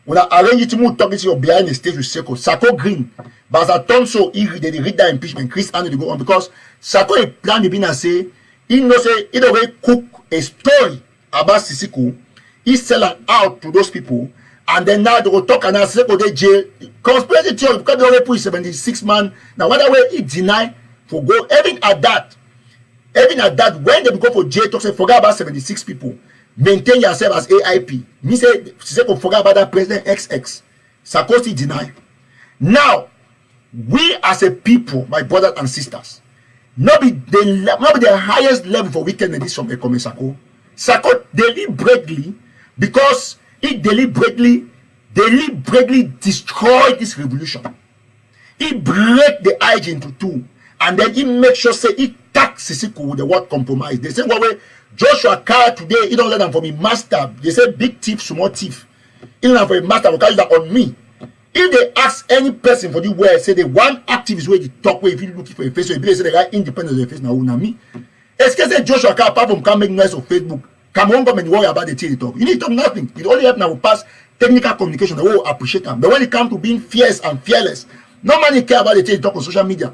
When I arrange it to move talking to you behind the stage with Sako Green. But as I done so, they read that impeachment. Chris Andy go on because Sako a plan the bin and say he know say he already cook a story about Sisiko. He sell it out to those people, and then now they go talk and say go they jail. Conspiracy theory because they already put 76 man. Now whether way he deny for go even at that when they go for jail talk say forget about 76 people. Maintain yourself as AIP. Me say Sisiko forget about that president XX. Sako still deny. Now we as a people, my brothers and sisters, not be the highest level for wickedness from Ekome Sako. Sako deliberately, because he deliberately destroyed this revolution. He break the IG into two, and then he make sure say he tax Sisiko with the word compromise. They say what way Joshua Carr today, he don't let them for me master. They say big thief, small thief. He don't let them for a master because that on me. If they ask any person for the word, say the one activist way they talk way if you looking for a face, so if they say the right independence of the face now, me. Excuse Joshua Carr, apart from can make noise on Facebook, Cameroon government worry about the thing they talk. You need to talk nothing. It only help now pass technical communication. They will appreciate them. But when it comes to being fierce and fearless, no man care about the thing they talk on social media.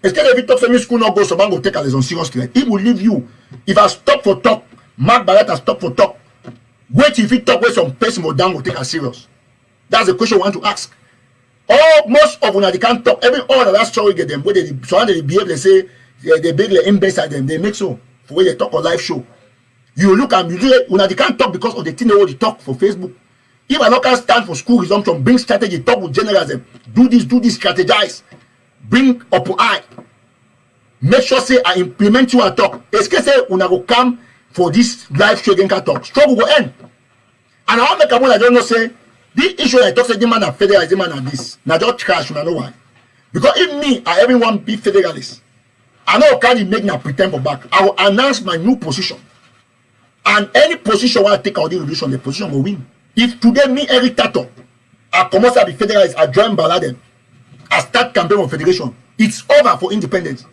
Excuse if you talk to school not go, so man go take a lesson serious threat. He will leave you. If I stop for talk, Mark Barrett stop for talk. Wait if he talk with some person or down will take a serious. That's the question I want to ask. Most of them they can't talk. Every all of that story get them where they so they behave. They say they beg the embrace them. They make so for when they talk on live show. You look and you do when they can't talk because of the thing they want to talk for Facebook. If I not can stand for school resumption, bring strategy, talk with generals, do this, strategize, bring up eye. Make sure say I implement you and talk. Esque say when I go come for this live show again can talk. Struggle go end. And I want make a one I don't know say. The issue I talk say the man are federalist, the man are this. Now just trash, you know why? Because if me, everyone be federalist, I know can make me pretend for back. I will announce my new position. And any position where I take out the revolution, the position will win. If today me, Eric TATAW, I come out to be federalist, I join Baladen, I start campaign for federation, it's over for independence.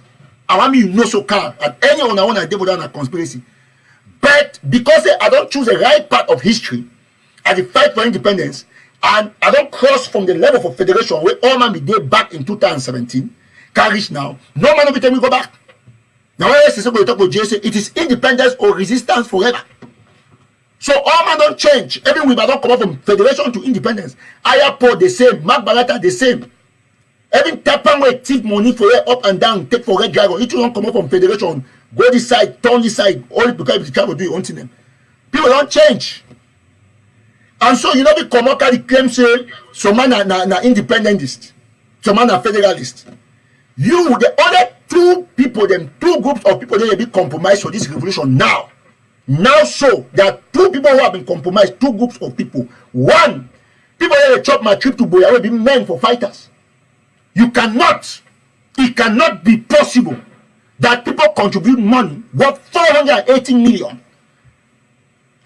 I want me you know so calm. And anyone I want to deal with that conspiracy. But because I don't choose the right part of history as the fight for independence, and I don't cross from the level of federation where all man be there back in 2017, can reach now, no man will tell me go back. Now when I say talk about JSA, it is independence or resistance forever. So all man don't change. Even we don't come up from federation to independence. Ayapo the same, Mark Barata the same. Even Tapan will thief money for it up and down, take for Red Dragon. It don't come up from federation, go this side, turn this side, only because you try to do your own thing. People don't change. And so you know we come out the claim say some man na independentist, some man na federalist. You the other two people, them two groups of people, they be compromised for this revolution now. Now so there are two people who have been compromised, two groups of people. One, people that chop my trip to Boya will be men for fighters. You cannot, it cannot be possible that people contribute money worth 480 million,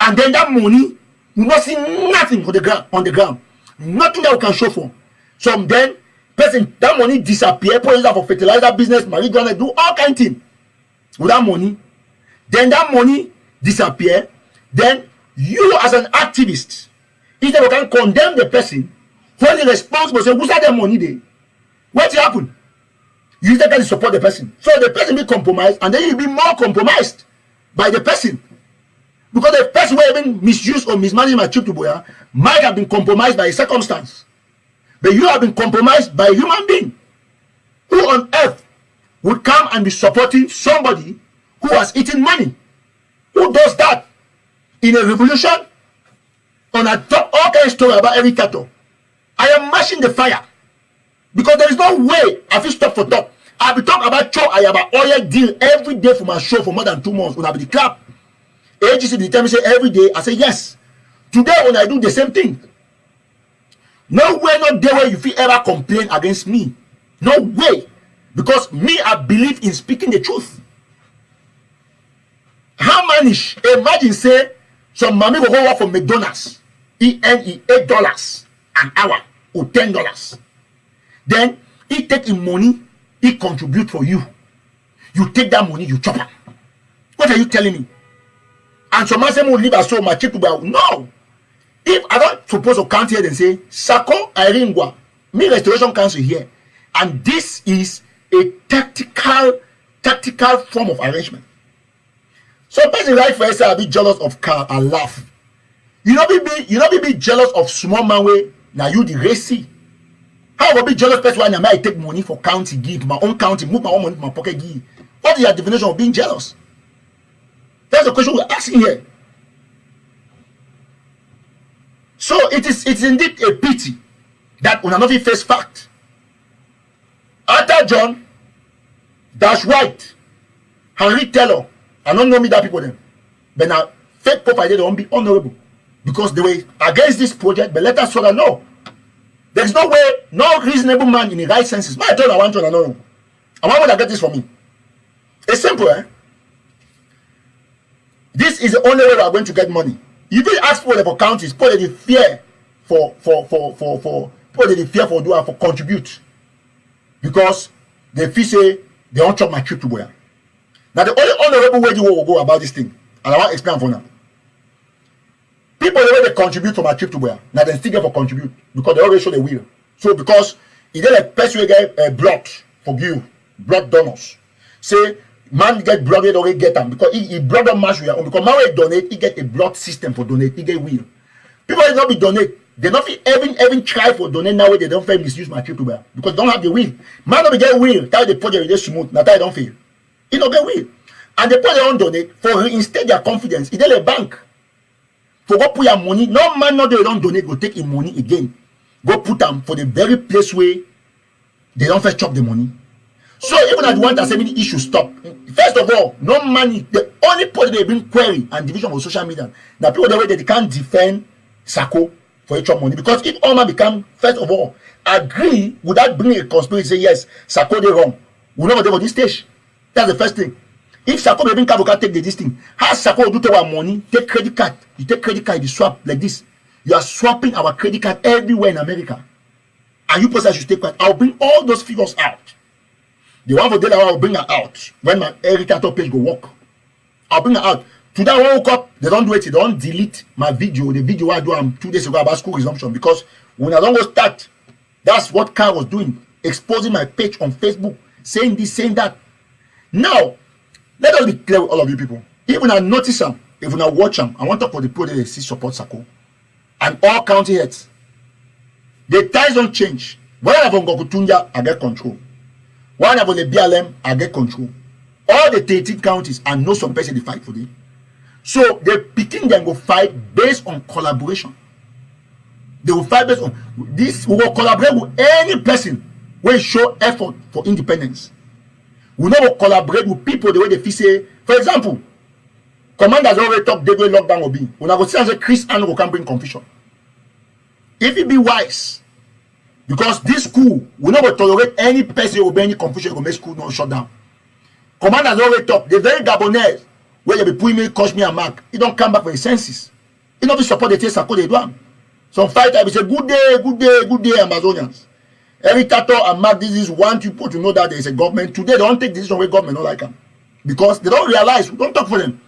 and then that money you not see nothing on the ground, nothing that we can show for. Some then person that money disappear, put it for fertilizer business, marijuana, do all kind of things with that money. Then that money disappear. Then you as an activist, instead you can condemn the person who is responsible, say who's that money there? What happened? You can support the person. So the person be compromised, and then you be more compromised by the person. Because the person who even misused or mismanaged my trip to Boya might have been compromised by a circumstance. But you have been compromised by a human being. Who on earth would come and be supporting somebody who has eaten money? Who does that? In a revolution? On a top, all kind of story about every cattle. I am mashing the fire. Because there is no way I will stop for talk. I'll be talking about Cho Ayaba oil deal every day for my show for more than 2 months. When I be the clap. AGC be tell me say every day. I say yes. Today when I do the same thing. No way, no day where you feel ever complain against me. No way. Because me, I believe in speaking the truth. How manage? Imagine say some mommy will go work for McDonald's. He earn $8 an hour or $10. Then he take his money, he contribute for you. You take that money, you chop it. What are you telling me? And some man say will leave as so my chick to buy. No. If I don't suppose to count here and say Sako Iringwa, me Restoration Council here, and this is a tactical form of arrangement. So person right for I be jealous of Carr and laugh. You know be jealous of small man way. Now you the racy. How will be jealous person when I might take money for county give my own county, move my own money to my pocket give? What is your definition of being jealous? That's the question we're asking here. So it's indeed a pity that we are not face fact. Arthur John, Dash White, Henry Taylor, I don't know me that people them. But now fake profile they don't be honorable because they were against this project, but let us sort of know. There's no way, no reasonable man in the right senses. My turn, I want to know. I want to get this from me. It's simple, eh? This is the only way we are going to get money. You did ask for the counties, put the fear for do for contribute. Because they feel say they don't chop my trip to Boya. Now the only honorable way you will go about this thing, and I want to explain for now. People the way they contribute for my trip to Boya, now they still get for contribute because they already show the will. So because if they like person will get blood for you, blood donors. Say man get blood, they already get them because he blood don't match with your own. Because man will donate, he get a blood system for donate, he get will. People will not be donate, they not even try for donate now where they don't fail misuse my trip to Boya because they don't have the will. Man don't get will, tell the project is smooth, now they don't fail. He don't get will. And the people they don't donate for reinstate their confidence, he tell a bank. For go put your money, no man no they don't donate, go take your money again. Go put them for the very place where they don't first chop the money. So even at one assembly issue stop. First of all, no money. The only point they bring query and division of social media. Now people the way they can't defend Sako for each money. Because if all man become first of all agree, would that bring a conspiracy say yes, Sako they wrong. We'll never go this stage. That's the first thing. If Sako even can take this thing, how Sako do take our money, take credit card. You take credit card, you swap like this. You are swapping our credit card everywhere in America. And you person should take card. I'll bring all those figures out. The one for Douala, I'll bring her out when my TATAW page go work. I'll bring her out. Today I woke up, they don't do it, they don't delete my video, the video I do 2 days ago about school resumption, because when I don't go start, that's what Carr was doing, exposing my page on Facebook, saying this, saying that. Now, let us be clear with all of you people. If when I notice them, if when I watch them, I want to talk for the people that see support Sako and all county heads. The ties don't change. When I have on Gokutunja, I get control. When I have on the BLM, I get control. All the 13 counties, I know some person they fight for them. So they picking them go fight based on collaboration. They will fight based on this. We will collaborate with any person will show effort for independence. We will collaborate with people the way they feel say. For example, commanders already talk they go lockdown will be. When I go see as a Chris and go can bring confusion. If it be wise, because this school will not tolerate any person who will be any confusion will make school not shut down. Commanders already talk. The very Gabonese where they be putting me, coach me and mark. He don't come back for his senses. He don't be support the taste they do. Some fighter be say good day, good day, good day, Ambazonians. Every TATAW and mark this is one people to know that there is a government. Today they don't take decision where government not like them. Because they don't realize, we don't talk for them.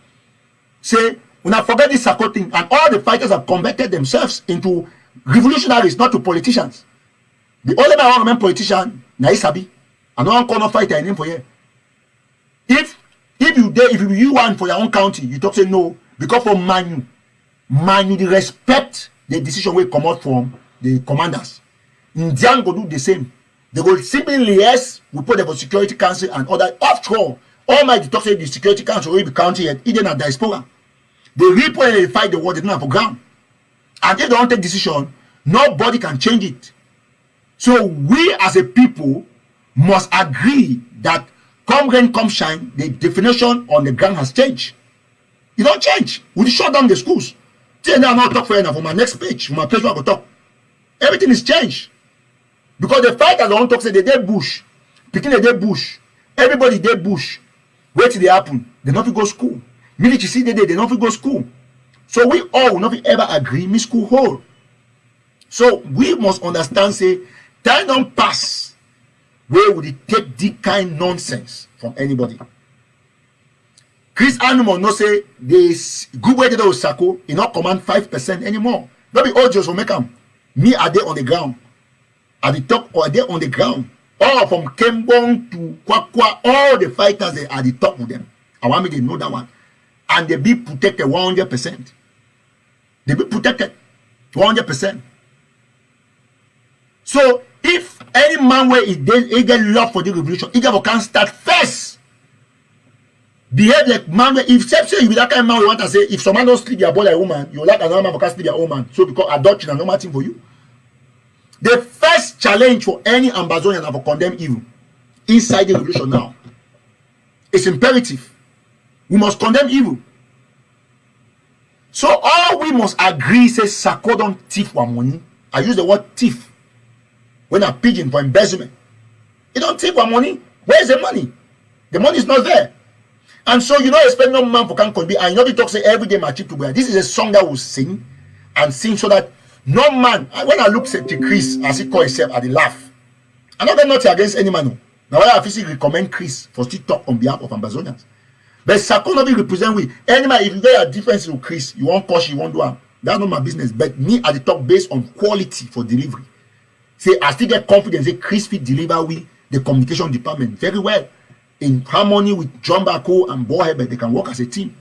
Say, when I forget this Sako thing, and all the fighters have converted themselves into revolutionaries, not to politicians. The only man I want politician, na Isabi. I don't want to fighter in him for here. If you want for your own county, you talk say no, because for Manu, they respect the decision will come out from the commanders. Indian go do the same. They go simply liaise, we put the Security Council and other offshore. All my talk say the Security Council will be county and even at diaspora. They report and they fight the war, they don't have a ground. And if they don't take decision, nobody can change it. So we as a people must agree that come rain, come shine, the definition on the ground has changed. It don't change. We shut down the schools. Then I'll not talk for enough. For my next page, for my page, I will talk. Everything is changed. Because the fighters don't talk, say they did bush. Picking the day bush. Everybody did bush. Wait till they happen. They don't go school. Military see they don't go school. So we all will not ever agree, me school whole. So we must understand, say, time don't pass. Where would it take this kind nonsense from anybody? Chris Animal no say this good way to do Sako, he not command 5% anymore. Don't be all just will make them. Me are they on the ground. At the top or are they on the ground? All from Kembong to Kwakwa, all the fighters they are at the top with them. I want me to know that one. And they be protected 100%. They be protected 100%. So if any man where he get love for the revolution, he can start first. Behave like man where if say you be that kind of man we want to say if someone don't sleep your boy like a woman, you like another man for sleep your woman. So because adoption is normal thing for you. The first challenge for any Ambazonian to condemn evil inside the revolution now. It's imperative. We must condemn evil. So all we must agree says Sako don't thief our money. I use the word thief when I pigeon for embezzlement. He don't thief our money. Where is the money? The money is not there. And so you know expect no man for can be and you know they talk say every day my chip to wear. This is a song that will sing and sing so that no man, when I look at Chris as he call himself at the laugh. I'm not nothing against any man. Now I physically recommend Chris for still talk on behalf of Ambazonians. But Sako not be represent we. Any man, if you get a difference with Chris, you won't push, you won't do it. That's not my business. But me at the top based on quality for delivery. Say I still get confidence that Chris fit deliver we the communication department very well. In harmony with John Bako and Bohe, but they can work as a team.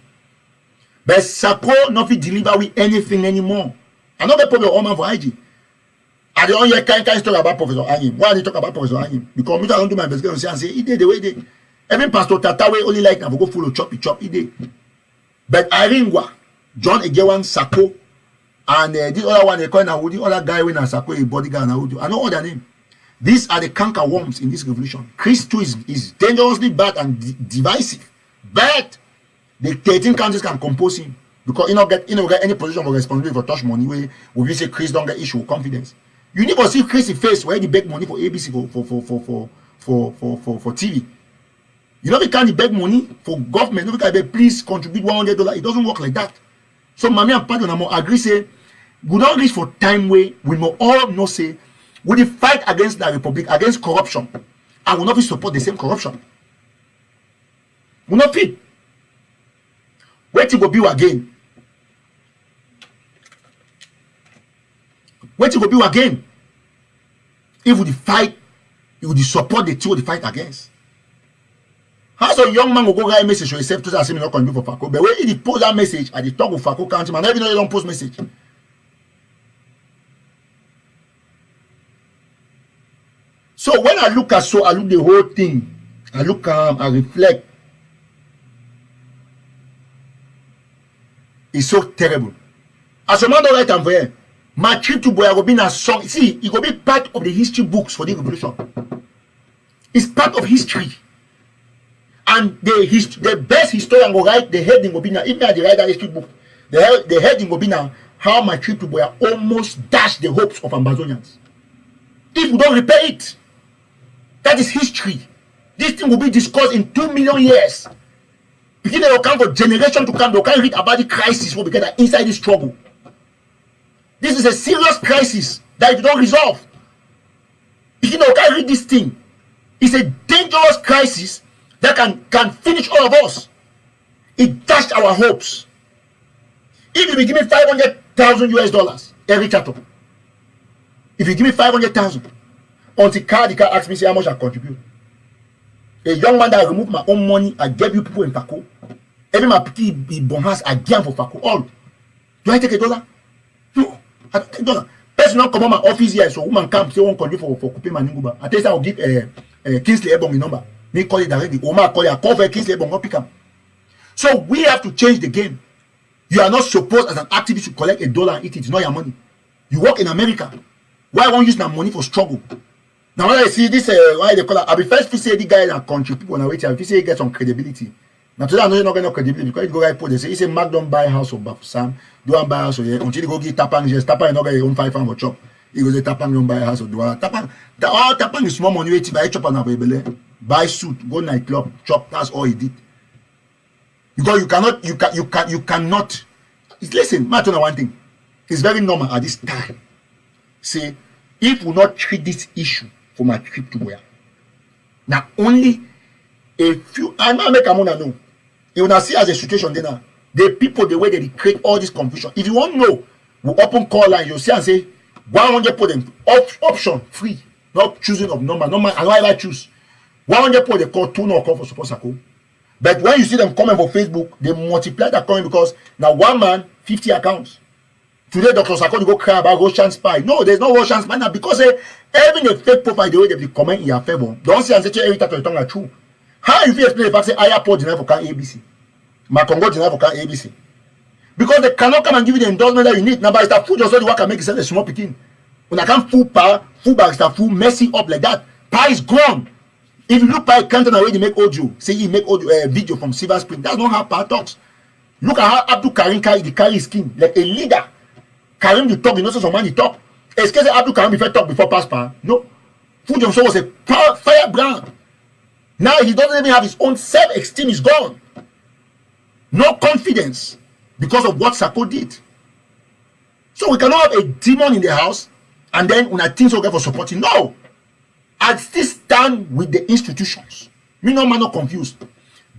But Sako not fit deliver with anything anymore. I know the problem all man for IG. I don't hear kind story about Professor Anyim. Why they talk about Professor Anyim? Because me don't do my investigation and say he did the way they. Even Pastor TATAW only like now go follow chop he did. But Iringwa, John Egewan Sako, and this other one they call now the other guy when Sako a bodyguard now. I know all their name. These are the canker worms in this revolution. Chris too is dangerously bad and divisive. But the 13 countries can compose him. Because you don't get any position of responsibility for touch money where we say Chris don't get issue with confidence. You need to see Chris in face where he beg money for ABC for TV. You know we can't beg money for government. We can't beg please contribute $100. It doesn't work like that. So Mami and Padre Namo agree say we don't reach for time where we will all know say we will fight against the republic, against corruption, and will not support the same corruption. We not fit. Wetin go be again? Wetin go be again? If we fight, if we support the two we fight against. How so young man will go write a message to himself to say not can do for Fako? But when he post that message at the talk of Fako County, man, every know you don't post message. So when I look at I look the whole thing, I look I reflect. It's so terrible. As a man don't write for here, my trip to Boya will be a song. See, it will be part of the history books for the revolution. It's part of history. And the best historian will write the heading will be now. If I write that history book, the heading will be now how my trip to Boya almost dashed the hopes of Ambazonians. If we don't repair it, that is history. This thing will be discussed in 2 million years. Because they will come for generation to come, they can read about the crisis what we get inside this struggle. This is a serious crisis that if you don't resolve, because they can read this thing. It's a dangerous crisis that can finish all of us. It dashed our hopes. If you give me 500,000 US dollars every chapter, if you give me 500,000, until the car asks me say how much I contribute. A young man that I remove my own money, I gave you people in Fako. Every my petit bon house, I give for Fako. All. Do I take $1? No, I don't take $1. Person not come on my office here, so woman come say one contribute for Coupe Maninguba. I tell you, I'll give Kingsley Ebong number. Me call it directly. Oma call it. I call for Kingsley Ebong, go pick up. So we have to change the game. You are not supposed as an activist to collect $1 and eat it. It's not your money. You work in America. Why won't you use that money for struggle? Now when I see this, why they call it, I'll be first to say the guy that contribute when I wait. If you say he gets some credibility. Now today I know you're not getting no credibility because you go right put they say he say Mark don't buy house or Sam, don't buy house or yeah. Until you go get Tapang, just Tapang not get your own 5 pound for chop. He goes say Tapang don't buy house or Douala. Tapang, all Tapang is small money wait buy chop and have buy suit, go nightclub, chop. That's all he did. Because you cannot. Listen, I tell you one thing. It's very normal at this time. Say if we not treat this issue for my trip to where now only a few I'm not make a know. You will not see as a situation there now. The people the way they create all this confusion. If you want to know, we open call line, you'll see and say 100 put them option free, not choosing of number. No man, I don't ever choose. 100 put they call 2 no call for support circle. But when you see them coming for Facebook, they multiply that comment because now one man 50 accounts. Today, Dr. Sakoni go cry about Russian spy. No, there's no Russian spy now because having a fake profile, the way they comment in your favor. Don't say and say every time you tongue are true. How if you explain the fact say Ayaport deny for can ABC? My Congo deny for can ABC? Because they cannot come and give you the endorsement that you need. Now, by that food, just the work can make it a small picking. When I can't full power, full bags that full messy up like that. Power is gone. If you look by Canton already make audio, say he make audio video from Silver Spring. That's not how power talks. Look at how Abdul Karim carry his skin like a leader. Karim the talk, you know, some man the talk. Excuse Abdul Karim before talk before pass power. No. Food Johnson was a firebrand. Now he doesn't even have his own self-esteem is gone. No confidence because of what Sako did. So we cannot have a demon in the house and then when I think so get for supporting. No. I still stand with the institutions. Me no man not confused.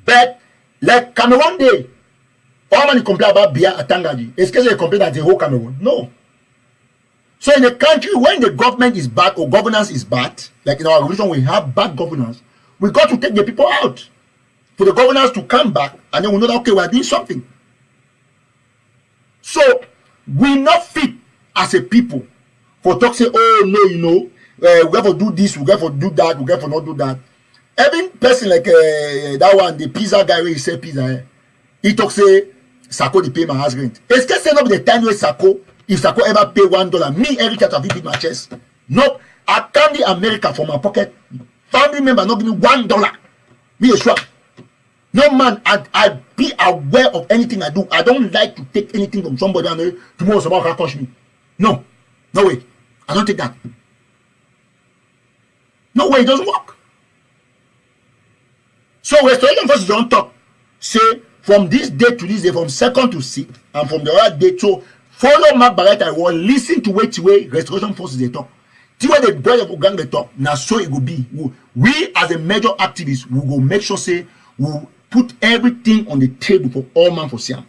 But like Cameroon Day, all man complain about Bia Atangaji. Excuse they complain that the whole Cameroon. No. So in a country when the government is bad or governance is bad, like in our revolution we have bad governance, we got to take the people out for the governors to come back and then we know that okay, we are doing something. So we not fit as a people for talk say, oh no, you know, we have to do this, we have to do that, we have to not do that. Every person like that one, the pizza guy where he say pizza, he talk say Sako they pay my house rent. It's just not the time where Sako, if Sako ever pay $1, me every time I beat my chest. No, I can't the America from my pocket. Family member not give me $1. Me a sure. No man, I be aware of anything I do. I don't like to take anything from somebody and tomorrow somebody can touch me. No, no way. I don't take that. No way, it doesn't work. So restoration forces don't talk. Say from this day to this day, from 2nd to 6th, and from the other day to follow Mark Barretta, I will listen to which way restoration forces they talk. See where the boy of gang they talk. Now so it will be. We as a major activist, we will make sure say we put everything on the table for all man for Siam.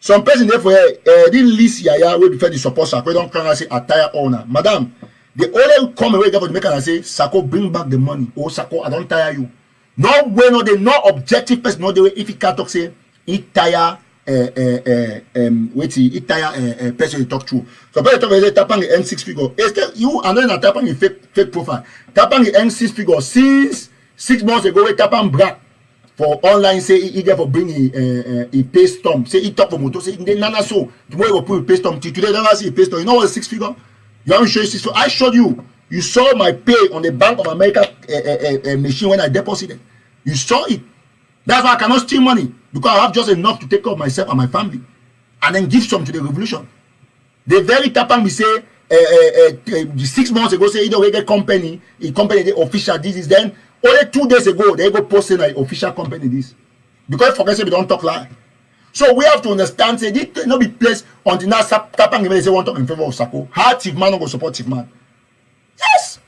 Some person therefore this list yaya will prefer the support Sako don't come and say attire owner. Madam, the only come away for the maker and say Sako bring back the money. Oh Sako, I don't tire you. No way, no they no objective person, no the way if he can't talk say it tire it tire person you talk to. So person talk say tapang the N6 figure. You and then tapang the fake profile. Tapang the N6 figure since 6 months ago we tapang black. For online, say he get for bring a pay storm. Say he talk for motor. Say they nana so tomorrow you go put a pay storm. Today never see a pay storm. You know what 6 figure? You haven't show you 6 figure. I showed you. You saw my pay on the Bank of America machine when I deposited. You saw it. That's why I cannot steal money because I have just enough to take care of myself and my family, and then give some to the revolution. The very tapang we say 6 months ago say either we get company, a company the official this is then. Only 2 days ago, they go posting like official company this. Because for example, we don't talk lie. So we have to understand, say, this cannot be placed until now, Tapang even say, want to talk in favor of Sako. How Chief Man don't go support Chief Man? Yes!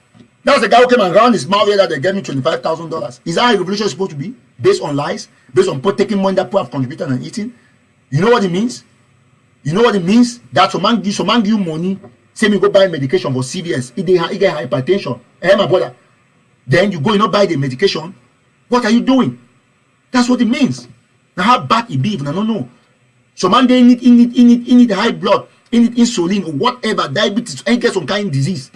That was the guy who came and round his mouth here that they gave me $25,000. Is that how a revolution is supposed to be? Based on lies? Based on taking money that people have contributed and eating? You know what it means? You know what it means? That some man give you money, say me go buy medication for CVS. He get hypertension. Hey, my brother. Then you go, buy the medication. What are you doing? That's what it means. Now how bad it be, even I don't know. So man, they need high blood, need insulin or whatever, diabetes, and get some kind of disease.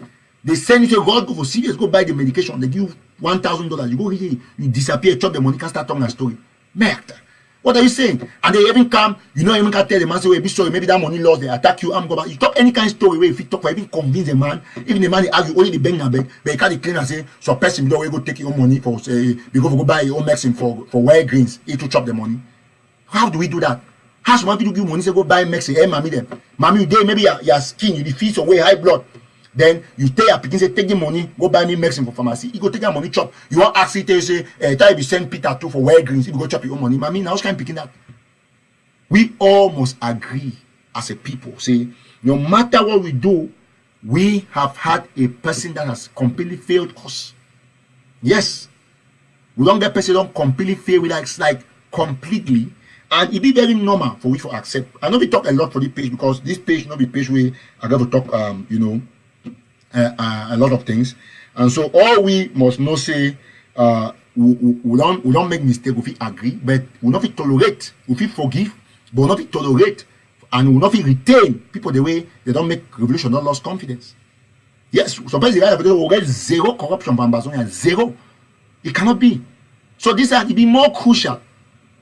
They send you to God, go for serious, go buy the medication. They give you $1,000. You go here, you disappear, chop the money, can't start telling a story. Merde. What are you saying? And they even come, even can't tell the man, say, wait, be sorry, maybe that money lost, they attack you, I'm go back. You talk any kind of story where if you talk for even convince the man, even the man they argue, only the bang and beg, but you can't clean and say, so person don't go take your own money for say, because go buy your own medicine for wild greens, he to chop the money. How do we do that? How some people give money, say go buy medicine, hey mommy them. Mommy, you day, maybe your skin, you defeat away high blood. Then you tell your picking, say, take the money, go buy me medicine for pharmacy. You go take your money, chop. You want ask it, say, tell you send Peter to for wild greens, if you go chop your own money. Mommy, now can picking that? We all must agree as a people, say, no matter what we do, we have had a person that has completely failed us. Yes. We don't get person don't completely fail with us, like completely. And it be very normal for we to accept. I know we talk a lot for this page because this page not be page where I got to talk a lot of things. And so all we must know say we don't make mistake, we agree, but we not tolerate, we forgive, but we not tolerate, and we not retain people the way they don't make revolution, don't lose confidence. Yes, sometimes the guy will get zero corruption from Ambazonia, zero. It cannot be. So this has to be more crucial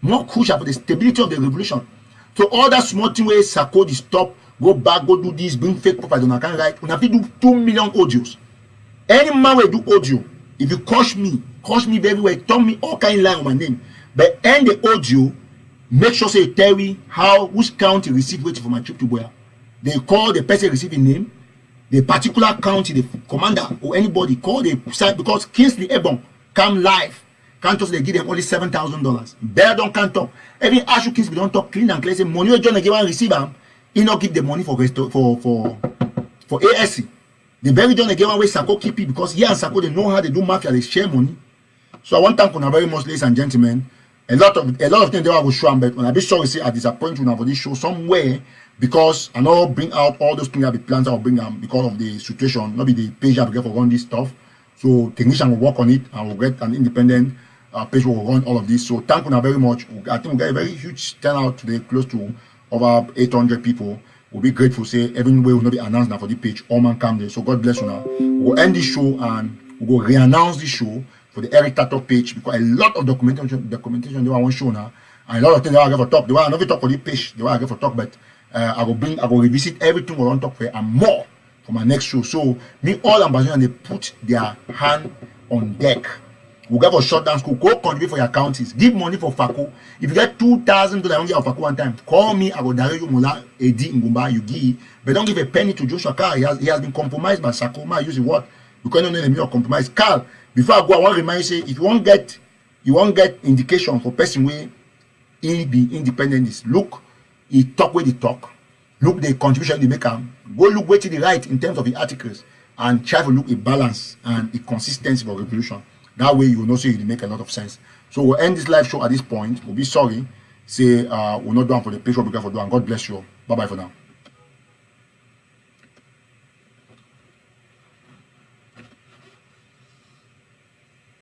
for the stability of the revolution. So all that small thing where Sako the stop, go back, go do this, bring fake profile, on account right. We have to do 2 million audios. Any man will do audio. If you coach me very well, tell me all kind of line on my name. But end the audio, make sure say you tell me which county received waiting for my trip to Douala. They call the person receiving name, the particular county, the commander or anybody call the site because Kingsley Ebon come live. Can't just they give them only $7,000. Bear don't can't talk. Every Ashu Kingsley don't talk clean and clear. Say money John give and receive them. He not give the money for ASC. The very John give away Sako keep it because he and Sako they know how they do mafia, they share money. So I want to thank you very much, ladies and gentlemen. A lot of things they will show them, but when I be sure we say I disappoint you now for this show somewhere because I know bring out all those things that the plans I'll bring them because of the situation, not be the page I will get for run this stuff. So technician will work on it and we'll get an independent page will run all of this. So thank you very much. I think we got a very huge turnout today, close to over 800 people. We'll be grateful. Say everywhere will not be announced now for the page. All man come there. So God bless you now. We'll end this show and we'll go re-announce this show for the TATAW page because a lot of documentation they want to show now, and a lot of things they want to get for talk. They want not talk for the page. They want to get for talk, but I will revisit everything we want to talk for and more for my next show. So me all Ambazonia they put their hand on deck. We'll get for shutdown school. Go contribute for your counties. Give money for Fako. If you get $2,000, don't give Fako one time. Call me. I will direct you Mula Edi Ngumba. You give, but don't give a penny to Joshua Carr. He has been compromised by Sakoma. Use the word. You can't know the meaning of compromise. Carl, before I go, I want to remind you say if you won't get indication for person where he be independent is look, he talk where they talk. Look the contribution they make. Go look where to the right in terms of the articles and try to look a balance and a consistency for revolution. That way you will know say it make a lot of sense. So we'll end this live show at this point. We'll be sorry. Say we'll not do one for the page what we got for do, and God bless you all. Bye bye for now.